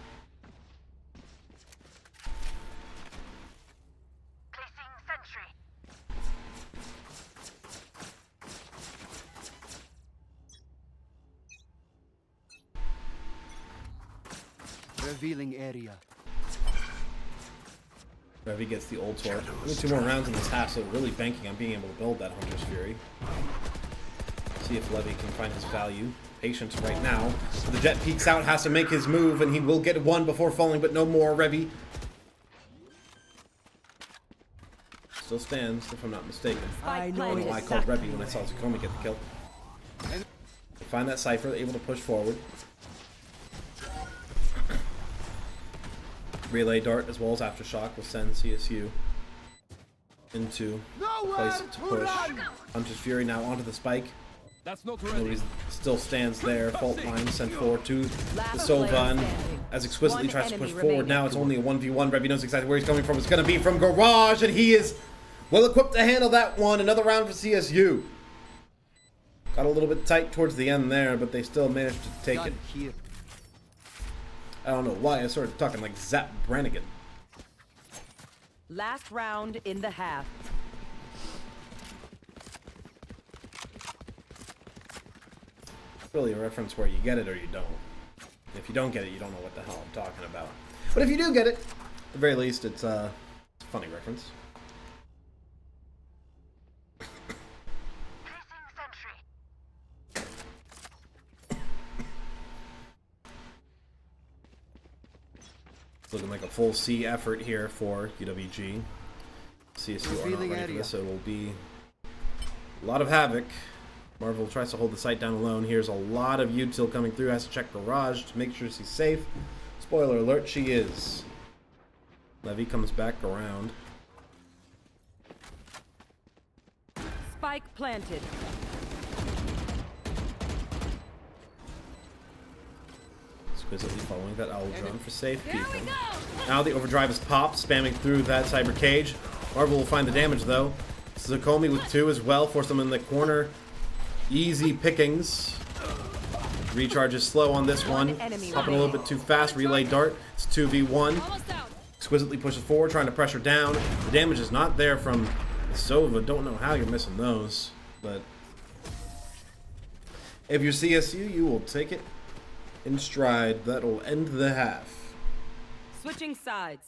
Revealing area. Revy gets the old sword. Only 2 more rounds in this half, so really banking on being able to build that Hunter's Fury. See if Levy can find his value. Patience right now. The Jet peeks out, has to make his move, and he will get one before falling, but no more. Revy still stands, if I'm not mistaken. I I don't know why I called Revy when I saw Zukomi get the kill. They find that Cypher, able to push forward. Relay dart as well as aftershock will send CSU into place to push. Hunter's Fury now onto the spike. That's not Nobody still stands there. Fault line sent forward to the Sova, and as exquisitely tries to push forward. Now it's only a 1v1. Revy knows exactly where he's coming from. It's going to be from Garage, and he is well equipped to handle that one. Another round for CSU. Got a little bit tight towards the end there, but they still managed to take it. Here. I don't know why I started talking like Zap Brannigan. Last round in the half. Really a reference where you get it or you don't. If you don't get it, you don't know what the hell I'm talking about. But if you do get it, at the very least, it's a funny reference. It's looking like a full C effort here for UWG. CSU are not ready for this, so it will be a lot of havoc. Marvel tries to hold the site down alone. Here's a lot of util coming through. Has to check Garage to make sure she's safe. Spoiler alert, she is. Levy comes back around. Spike planted. Exquisitely following that owl drone for safekeeping. Now the overdrive is popped, spamming through that cyber cage. Marvel will find the damage though. Zukomi with 2 as well, force them in the corner. Easy pickings. Recharge is slow on this one. Popping a little bit too fast. Relay dart. It's 2v1. Exquisitely pushes forward, trying to pressure down. The damage is not there from the Sova. Don't know how you're missing those, but if you're CSU, you will take it in stride. That will end the half. Switching sides.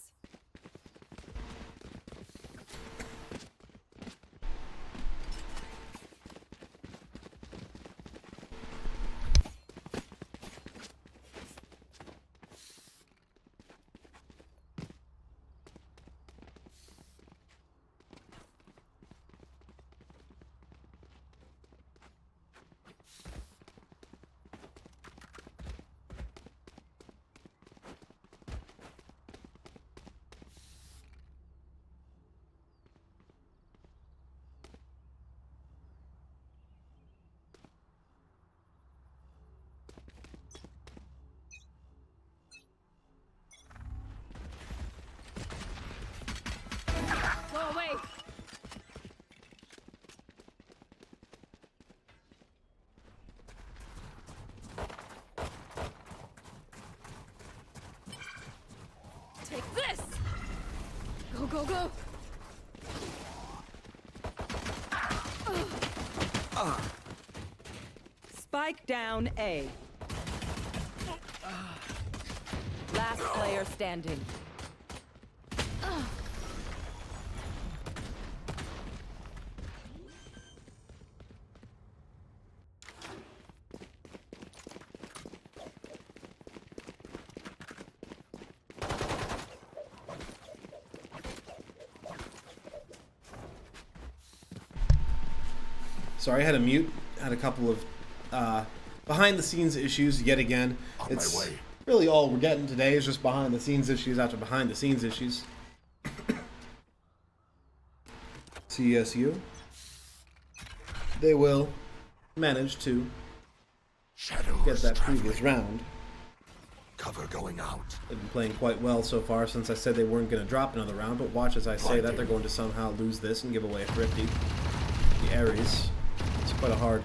Go away. Take this. Go, go, go. Spike down A. Last player standing. Sorry, I had to mute. Had a couple of behind-the-scenes issues yet again. On It's my way. really all we're getting today is just behind-the-scenes issues after behind-the-scenes issues. CSU. They will manage to Shadows get that traveling. previous round. Cover going out. They've been playing quite well so far since I said they weren't going to drop another round, but watch as I say that they're going to somehow lose this and give away a Thrifty. The Ares. It's quite a hard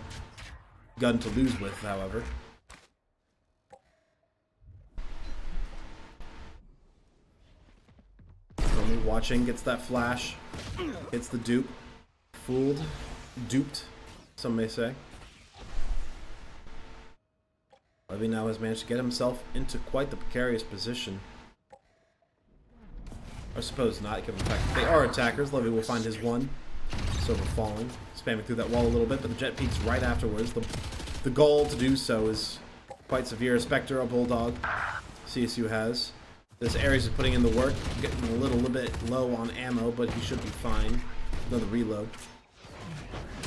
gun to lose with, however. Only watching, gets that flash, hits the dupe. Fooled, duped, some may say. Levy now has managed to get himself into quite the precarious position. I suppose not, given the fact that they are attackers. Levy will find his one. Silver falling, spamming through that wall a little bit, but the jet peaks right afterwards. The goal to do so is quite severe. A Spectre, a Bulldog, CSU has. This Ares is putting in the work, getting a little bit low on ammo, but he should be fine. Another reload.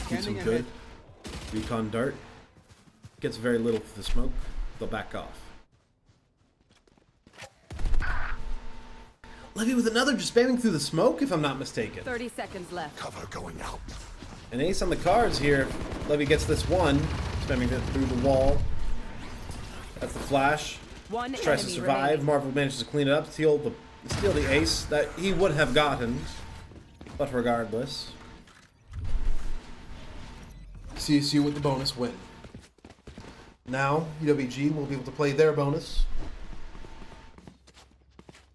Keeps him good. Recon dart. Gets very little for the smoke. They'll back off. Levy with another, just spamming through the smoke, if I'm not mistaken. 30 seconds left. Cover going out. An ace on the cards here. Levy gets this one, spamming it through the wall. That's the flash. One Tries to enemy survive. remaining. Marvel manages to clean it up, steal the ace that he would have gotten. But regardless, CSU with the bonus win. Now, UWG will be able to play their bonus.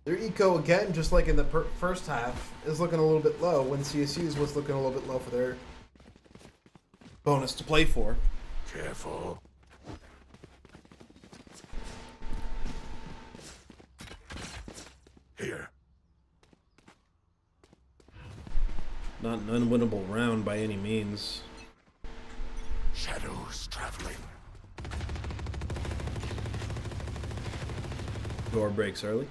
Their eco, again, just like in the first half, is looking a little bit low, when CSU's was looking a little bit low for their bonus to play for. Careful. Here. Not an unwinnable round by any means. Shadows traveling. Door breaks early.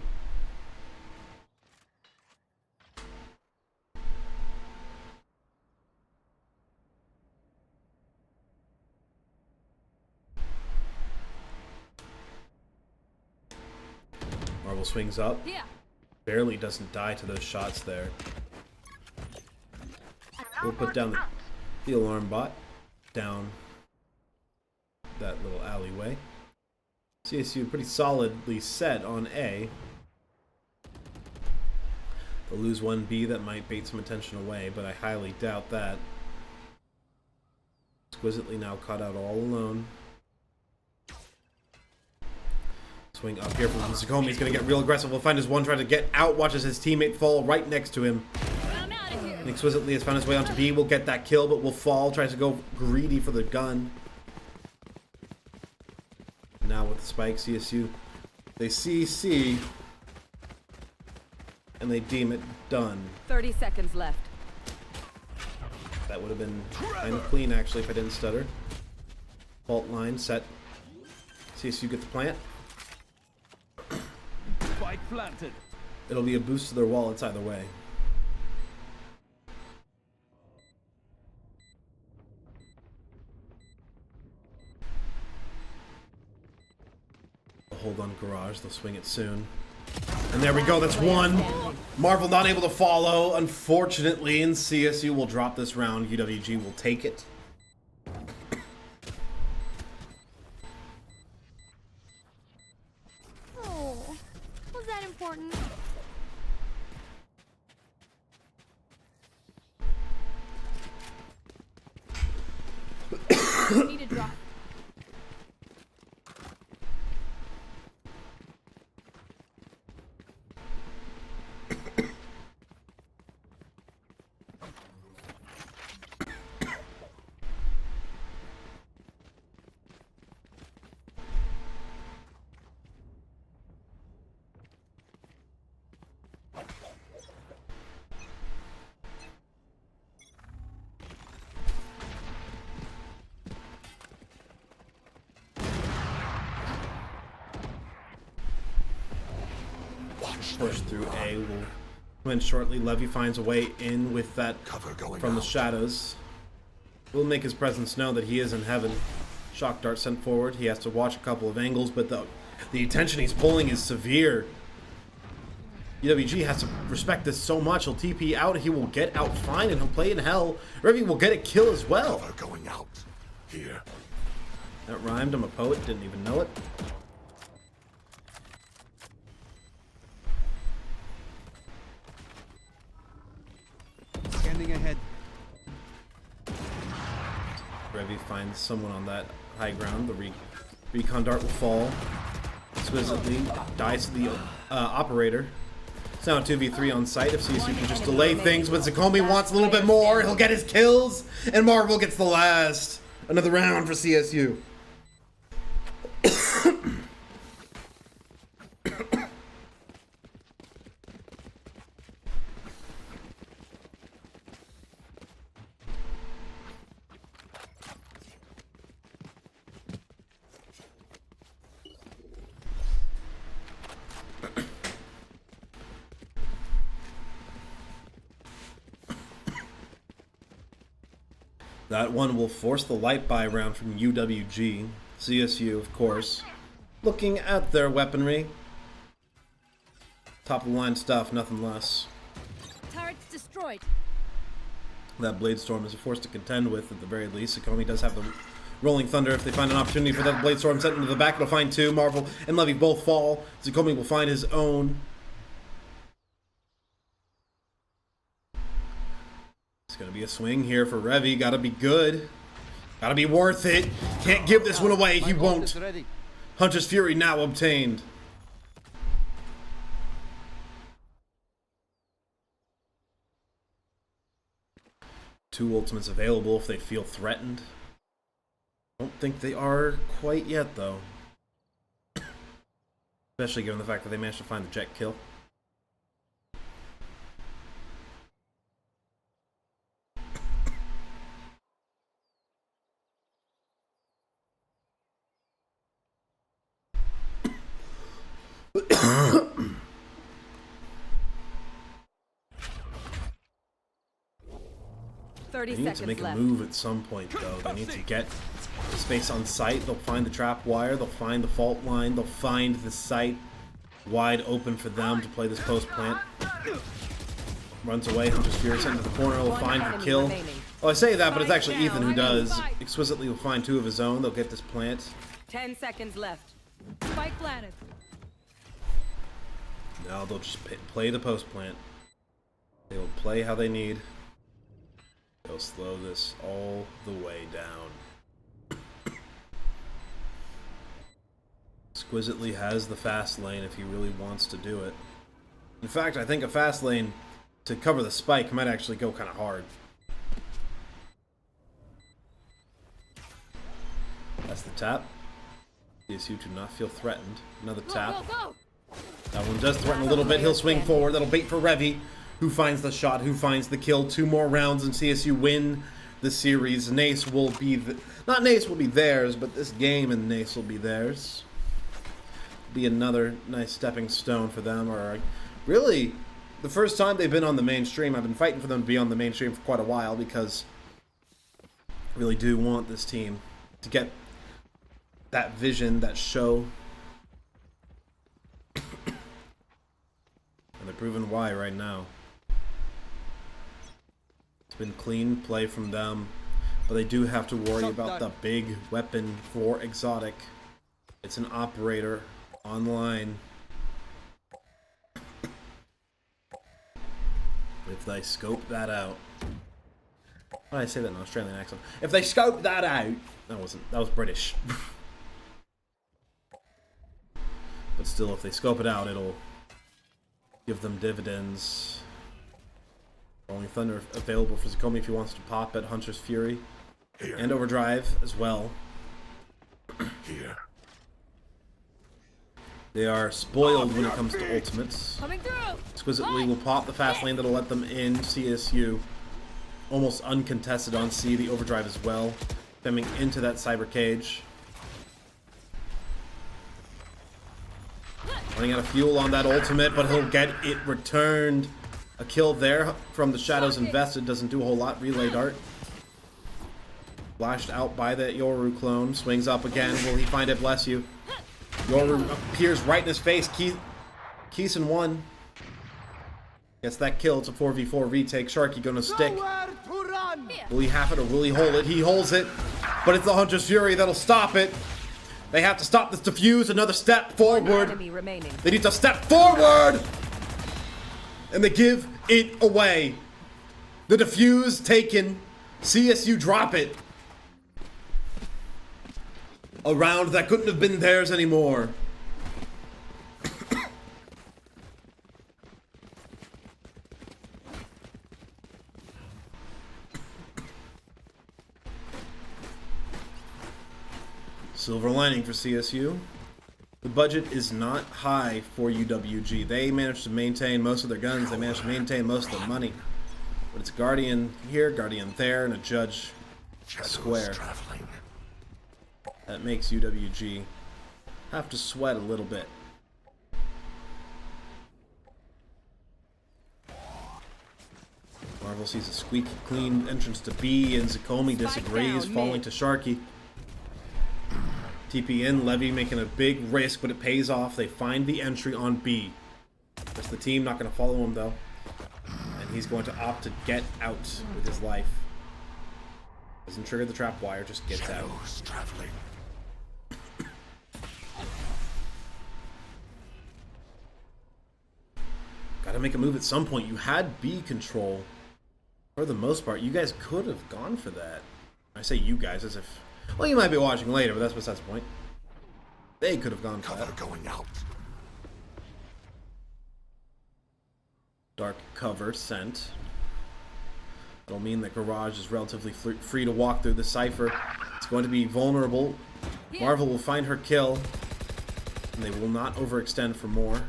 Marvel swings up. Yeah. Barely doesn't die to those shots there. We'll put down the alarm bot down that little alleyway. CSU pretty solidly set on A. They'll lose one B that might bait some attention away, but I highly doubt that. Exquisitely now caught out all alone. Swing up here from Sakomi. He's going to get real aggressive. We'll find his one, try to get out. Watches his teammate fall right next to him. I'm out of here. And Exquisitely has found his way onto B. Will get that kill, but will fall. Tries to go greedy for the gun. Now with the spike, CSU, they see C, and they deem it done. 30 seconds left. That would have been kind of clean, actually, if I didn't stutter. Fault line set. CSU get the plant. Spike planted. It'll be a boost to their wallets either way. They'll hold on garage. They'll swing it soon. And there we go. That's one. Marvel not able to follow, unfortunately, and CSU will drop this round. UWG will take it. Oh, was that important? Need to drop. Push through A. Will come in shortly. Levy finds a way in with that Cover going from the out. shadows. will make his presence known that he is in heaven. Shock dart sent forward. He has to watch a couple of angles, but the attention he's pulling is severe. UWG has to respect this so much. He'll TP out, he will get out fine, and he'll play in hell. Revy will get a kill as well. Cover going out. Here. That rhymed. I'm a poet. Didn't even know it. Scanning ahead. Revy finds someone on that high ground. The recon dart will fall. Exquisitely dies to the operator. It's now a 2v3 on site. If CSU can just delay things, but Zakomi wants a little bit more. He'll get his kills, and Marvel gets the last. Another round for CSU. That one will force the light buy round from UWG. CSU, of course, looking at their weaponry. Top of the line stuff, nothing less. Turrets destroyed. That Blade Storm is a force to contend with at the very least. Zakomi does have the Rolling Thunder. If they find an opportunity for that Blade Storm sent into the back, it'll find two. Marvel and Levy both fall. Zakomi will find his own. It's going to be a swing here for Revy. Got to be good. Got to be worth it. Can't give this one away. He won't. Hunter's Fury now obtained. Two ultimates available if they feel threatened. Don't think they are quite yet, though. Especially given the fact that they managed to find the jet kill. They need to make a move at some point, though. They need to get the space on site. They'll find the trap wire. They'll find the fault line. They'll find the site wide open for them to play this post plant. Runs away. Hunter's Fury sent into the corner. Will find the kill. Oh, I say that, but it's actually Ethan who does. Exquisitely will find two of his own. They'll get this plant. 10 seconds left. Spike planted. Now they'll just play the post plant. They will play how they need. They'll slow this all the way down. Exquisitely has the fast lane if he really wants to do it. In fact, I think a fast lane to cover the spike might actually go kind of hard. That's the tap. CSU to not feel threatened. Another tap. That one does threaten a little bit. He'll swing forward. That'll bait for Revy, who finds the shot, who finds the kill. Two more rounds and CSU win the series. NACE will be not NACE will be theirs, but this game and NACE will be theirs. Be another nice stepping stone for them, or really the first time they've been on the mainstream. I've been fighting for them to be on the mainstream for quite a while because I really do want this team to get that vision, that show. And they're proving why right now. It's been clean play from them, but they do have to worry about the big weapon for Exotic. It's an operator online. If they scope that out. Why did I say that in an Australian accent? If they scope that out, that was British. But still, if they scope it out, it'll give them dividends. Rolling Thunder available for Zakomi if he wants to pop at Hunter's Fury. Here. And Overdrive as well. Here. They are spoiled when it comes to ultimates. Coming through. Exquisitely will pop the fast lane that'll let them in. CSU almost uncontested on C. The Overdrive as well. Coming into that cyber cage. Running out of fuel on that ultimate, but he'll get it returned. A kill there from the Shadows invested. Doesn't do a whole lot. Relay dart. Flashed out by the Yoru clone. Swings up again. Will he find it? Bless you. Yoru appears right in his face. Keeson won. Gets that kill. It's a 4v4 retake. Sharky gonna stick. Will he have it or will he hold it? He holds it. But it's the Hunter's Fury that'll stop it. They have to stop this defuse. Another step forward. They need to step forward! And they give it away. The defuse taken. CSU drop it. A round that couldn't have been theirs anymore. Silver lining for CSU. The budget is not high for UWG. They managed to maintain most of their guns. They managed to maintain most of their money. But it's Guardian here, Guardian there, and a Judge square. Traveling. That makes UWG have to sweat a little bit. Marvel sees a squeaky clean entrance to B, and Zakomi disagrees, falling to Sharky. TP in, Levy making a big risk, but it pays off. They find the entry on B. That's the team, not going to follow him though. And he's going to opt to get out with his life. Doesn't trigger the trap wire, just gets out. Traveling. Gotta make a move at some point. You had B control. For the most part, you guys could have gone for that. I say you guys as if... Well, you might be watching later, but that's besides the point. They could have gone for that. Going out. Dark cover sent. That'll mean that Garage is relatively free to walk through the cipher. It's going to be vulnerable. Marvel will find her kill. And they will not overextend for more.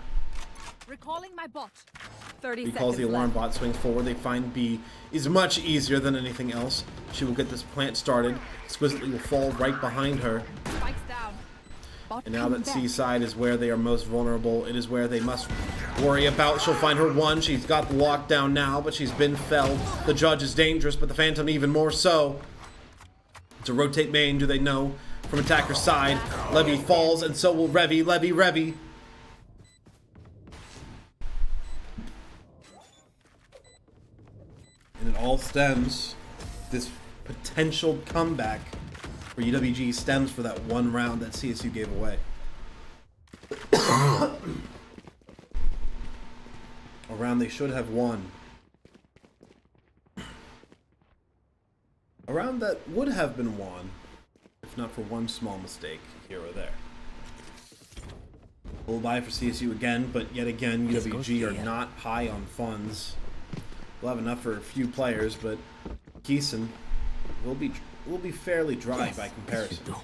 Recalling my bot. 30 Recalls the alarm bot, swings forward. They find B. Is much easier than anything else. She will get this plant started. Exquisitely will fall right behind her. Spikes down. Bot And now that C side is where they are most vulnerable, it is where they must worry about. She'll find her one. She's got the lockdown now, but she's been felled. The Judge is dangerous, but the Phantom even more so. To rotate main, do they know? From attacker's side, Levy falls, and so will Revy. Revy. And it all stems, this potential comeback for UWG stems for that one round that CSU gave away. A round they should have won. A round that would have been won, if not for one small mistake here or there. Full buy for CSU again, but yet again, UWG are not high on funds. We'll have enough for a few players, but Keeson will be fairly dry by comparison.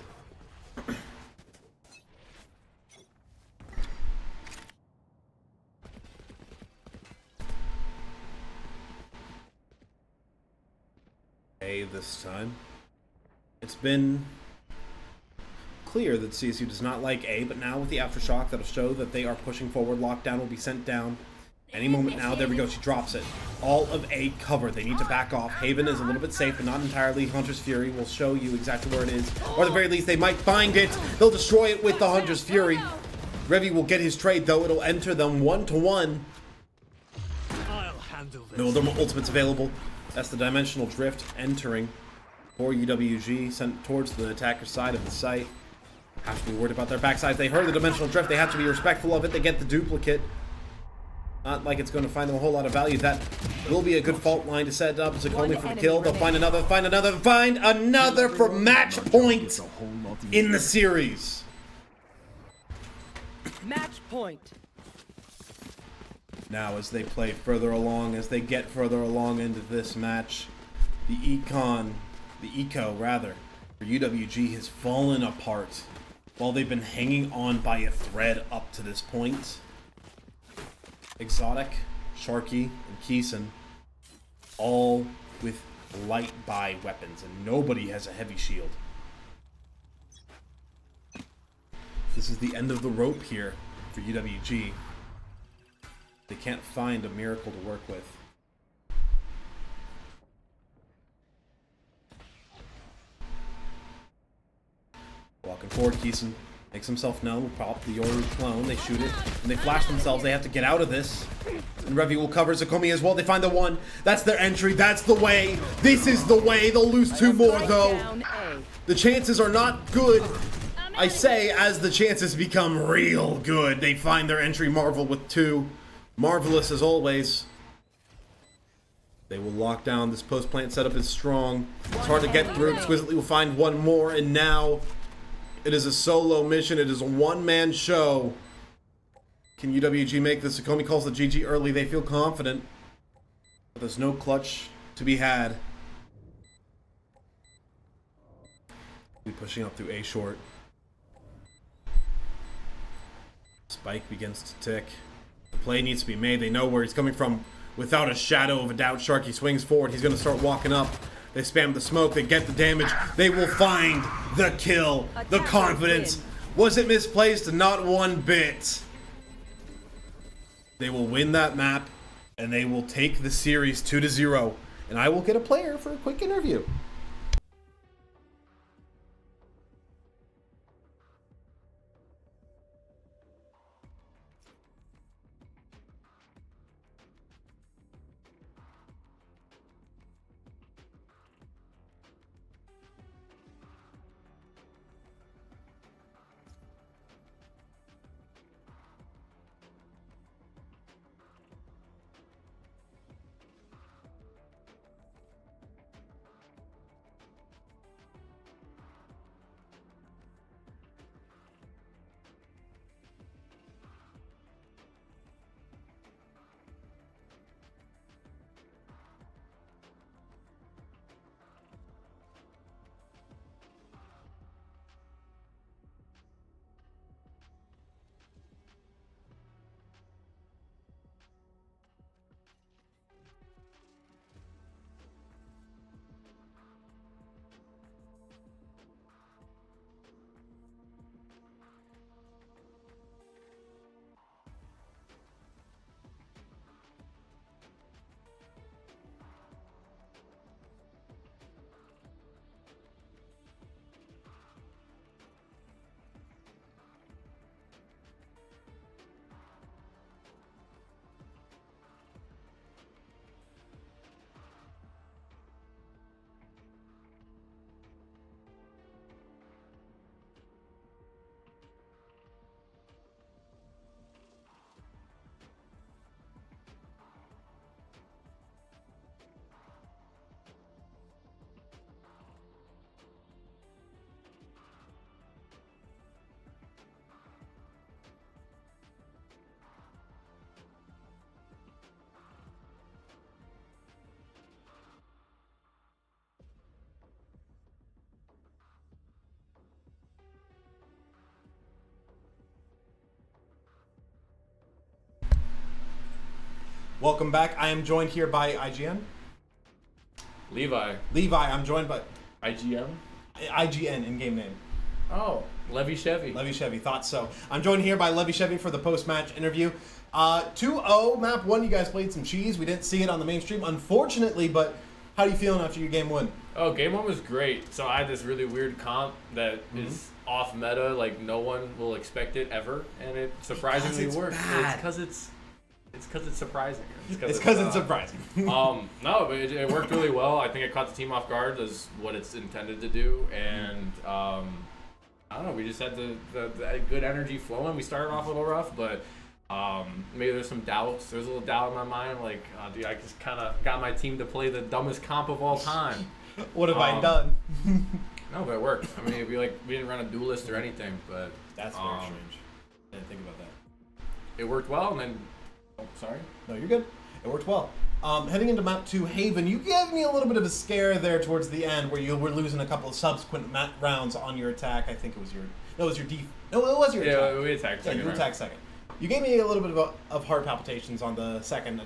A this time. It's been clear that CSU does not like A, but now with the aftershock, that'll show that they are pushing forward. Lockdown will be sent down. Any moment now, there we go, she drops it. All of A covered. They need to back off. Haven is a little bit safe, but not entirely. Hunter's Fury will show you exactly where it is. Or at the very least, they might find it. They'll destroy it with the Hunter's Fury. Revy will get his trade, though. It'll enter them 1-to-1. I'll handle this. No other ultimates available. That's the Dimensional Drift entering for UWG, sent towards the attacker's side of the site. Have to be worried about their backside. If they heard the Dimensional Drift, they have to be respectful of it. They get the duplicate. Not like it's going to find them a whole lot of value. That will be a good fault line to set up. Zakomi for the kill. They'll find another for match point in the series. Match point. Now as they play further along, as they get further along into this match, the eco for UWG has fallen apart while they've been hanging on by a thread up to this point. Exotic, Sharky, and Keeson, all with light buy weapons, and nobody has a heavy shield. This is the end of the rope here for UWG. They can't find a miracle to work with. Walking forward, Keeson makes himself known. Pop the Yoru clone. They shoot it, and they flash themselves. They have to get out of this. And Revi will cover Zakomi as well. They find the one. That's their entry. That's the way. This is the way. They'll lose 2 more, though. The chances are not good. I say as the chances become real good. They find their entry. Marvel with 2. Marvelous as always. They will lock down. This post-plant setup is strong. It's hard to get through. Exquisitely will find one more, and now it is a solo mission. It is a one-man show. Can UWG make this? Zakomi calls the GG early. They feel confident. But there's no clutch to be had. Be pushing up through A short. Spike begins to tick. The play needs to be made. They know where he's coming from without a shadow of a doubt. Sharky swings forward. He's going to start walking up. They spam the smoke. They get the damage. They will find the kill. The confidence. Was it misplaced? Not one bit. They will win that map, and they will take the series 2-0. And I will get a player for a quick interview. Welcome back. I am joined here by IGN. Levi. I'm joined by IGM? IGN in-game name. Oh, Levy Chevy. Levy Chevy, thought so. I'm joined here by Levy Chevy for the post-match interview. 2-0, map 1, you guys played some cheese. We didn't see it on the mainstream, unfortunately, but how are you feeling after your game 1? Oh, game 1 was great. So I had this really weird comp that is off meta, like no one will expect it ever, and it surprisingly worked. It's because it's surprising. It's because it's surprising. No, but it worked really well. I think it caught the team off guard. That's what it's intended to do. And I don't know. We just had the good energy flowing. We started off a little rough, but maybe there's some doubts. There's a little doubt in my mind. Like, dude, I just kind of got my team to play the dumbest comp of all time. What have I done? No, but it worked. I mean, we didn't run a duelist or anything, but that's very strange. I didn't think about that. It worked well, and then. Oh, sorry? No, you're good. It worked well. Heading into map 2, Haven, you gave me a little bit of a scare there towards the end where you were losing a couple of subsequent rounds on your attack. I think it was your... No, it was your No, it was your attack. Yeah, we attacked second. Yeah, you attacked second. You gave me a little bit of heart palpitations on that second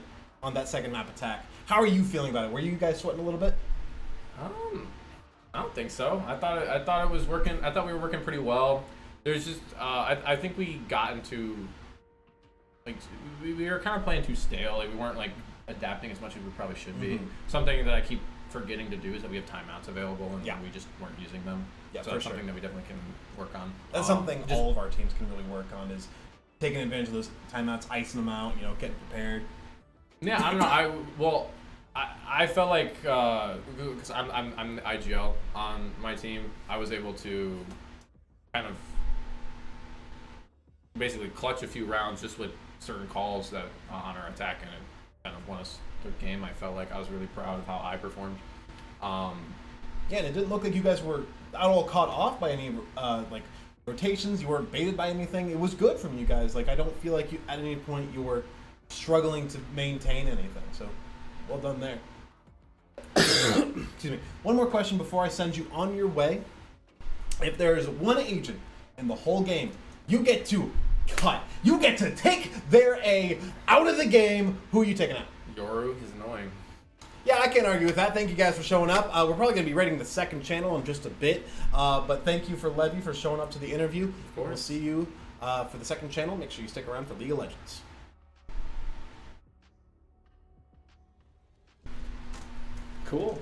map attack. How are you feeling about it? Were you guys sweating a little bit? I don't think so. I thought it was working. I thought we were working pretty well. There's just I think we got into like we were kind of playing too stale. Like we weren't like adapting as much as we probably should be. Something that I keep forgetting to do is that we have timeouts available, and we just weren't using them. Yeah, so for that's sure. something that we definitely can work on. That's something all of our teams can really work on, is taking advantage of those timeouts, icing them out, you know, getting prepared. Yeah, I don't know. I felt like because I'm the IGL on my team, I was able to kind of basically clutch a few rounds just with certain calls that on our attack, and it kind of won us the game. I felt like I was really proud of how I performed. Yeah, and it didn't look like you guys were at all caught off by any like rotations. You weren't baited by anything. It was good from you guys. Like, I don't feel like you at any point you were struggling to maintain anything. So, well done there. Excuse me. One more question before I send you on your way. If there is one agent in the whole game, you get to cut. You get to take their A out of the game. Who are you taking out? Yoru, he's annoying. Yeah, I can't argue with that. Thank you guys for showing up. We're probably going to be rating the second channel in just a bit. But thank you for Levy for showing up to the interview. Of course. We'll see you for the second channel. Make sure you stick around for League of Legends. Cool.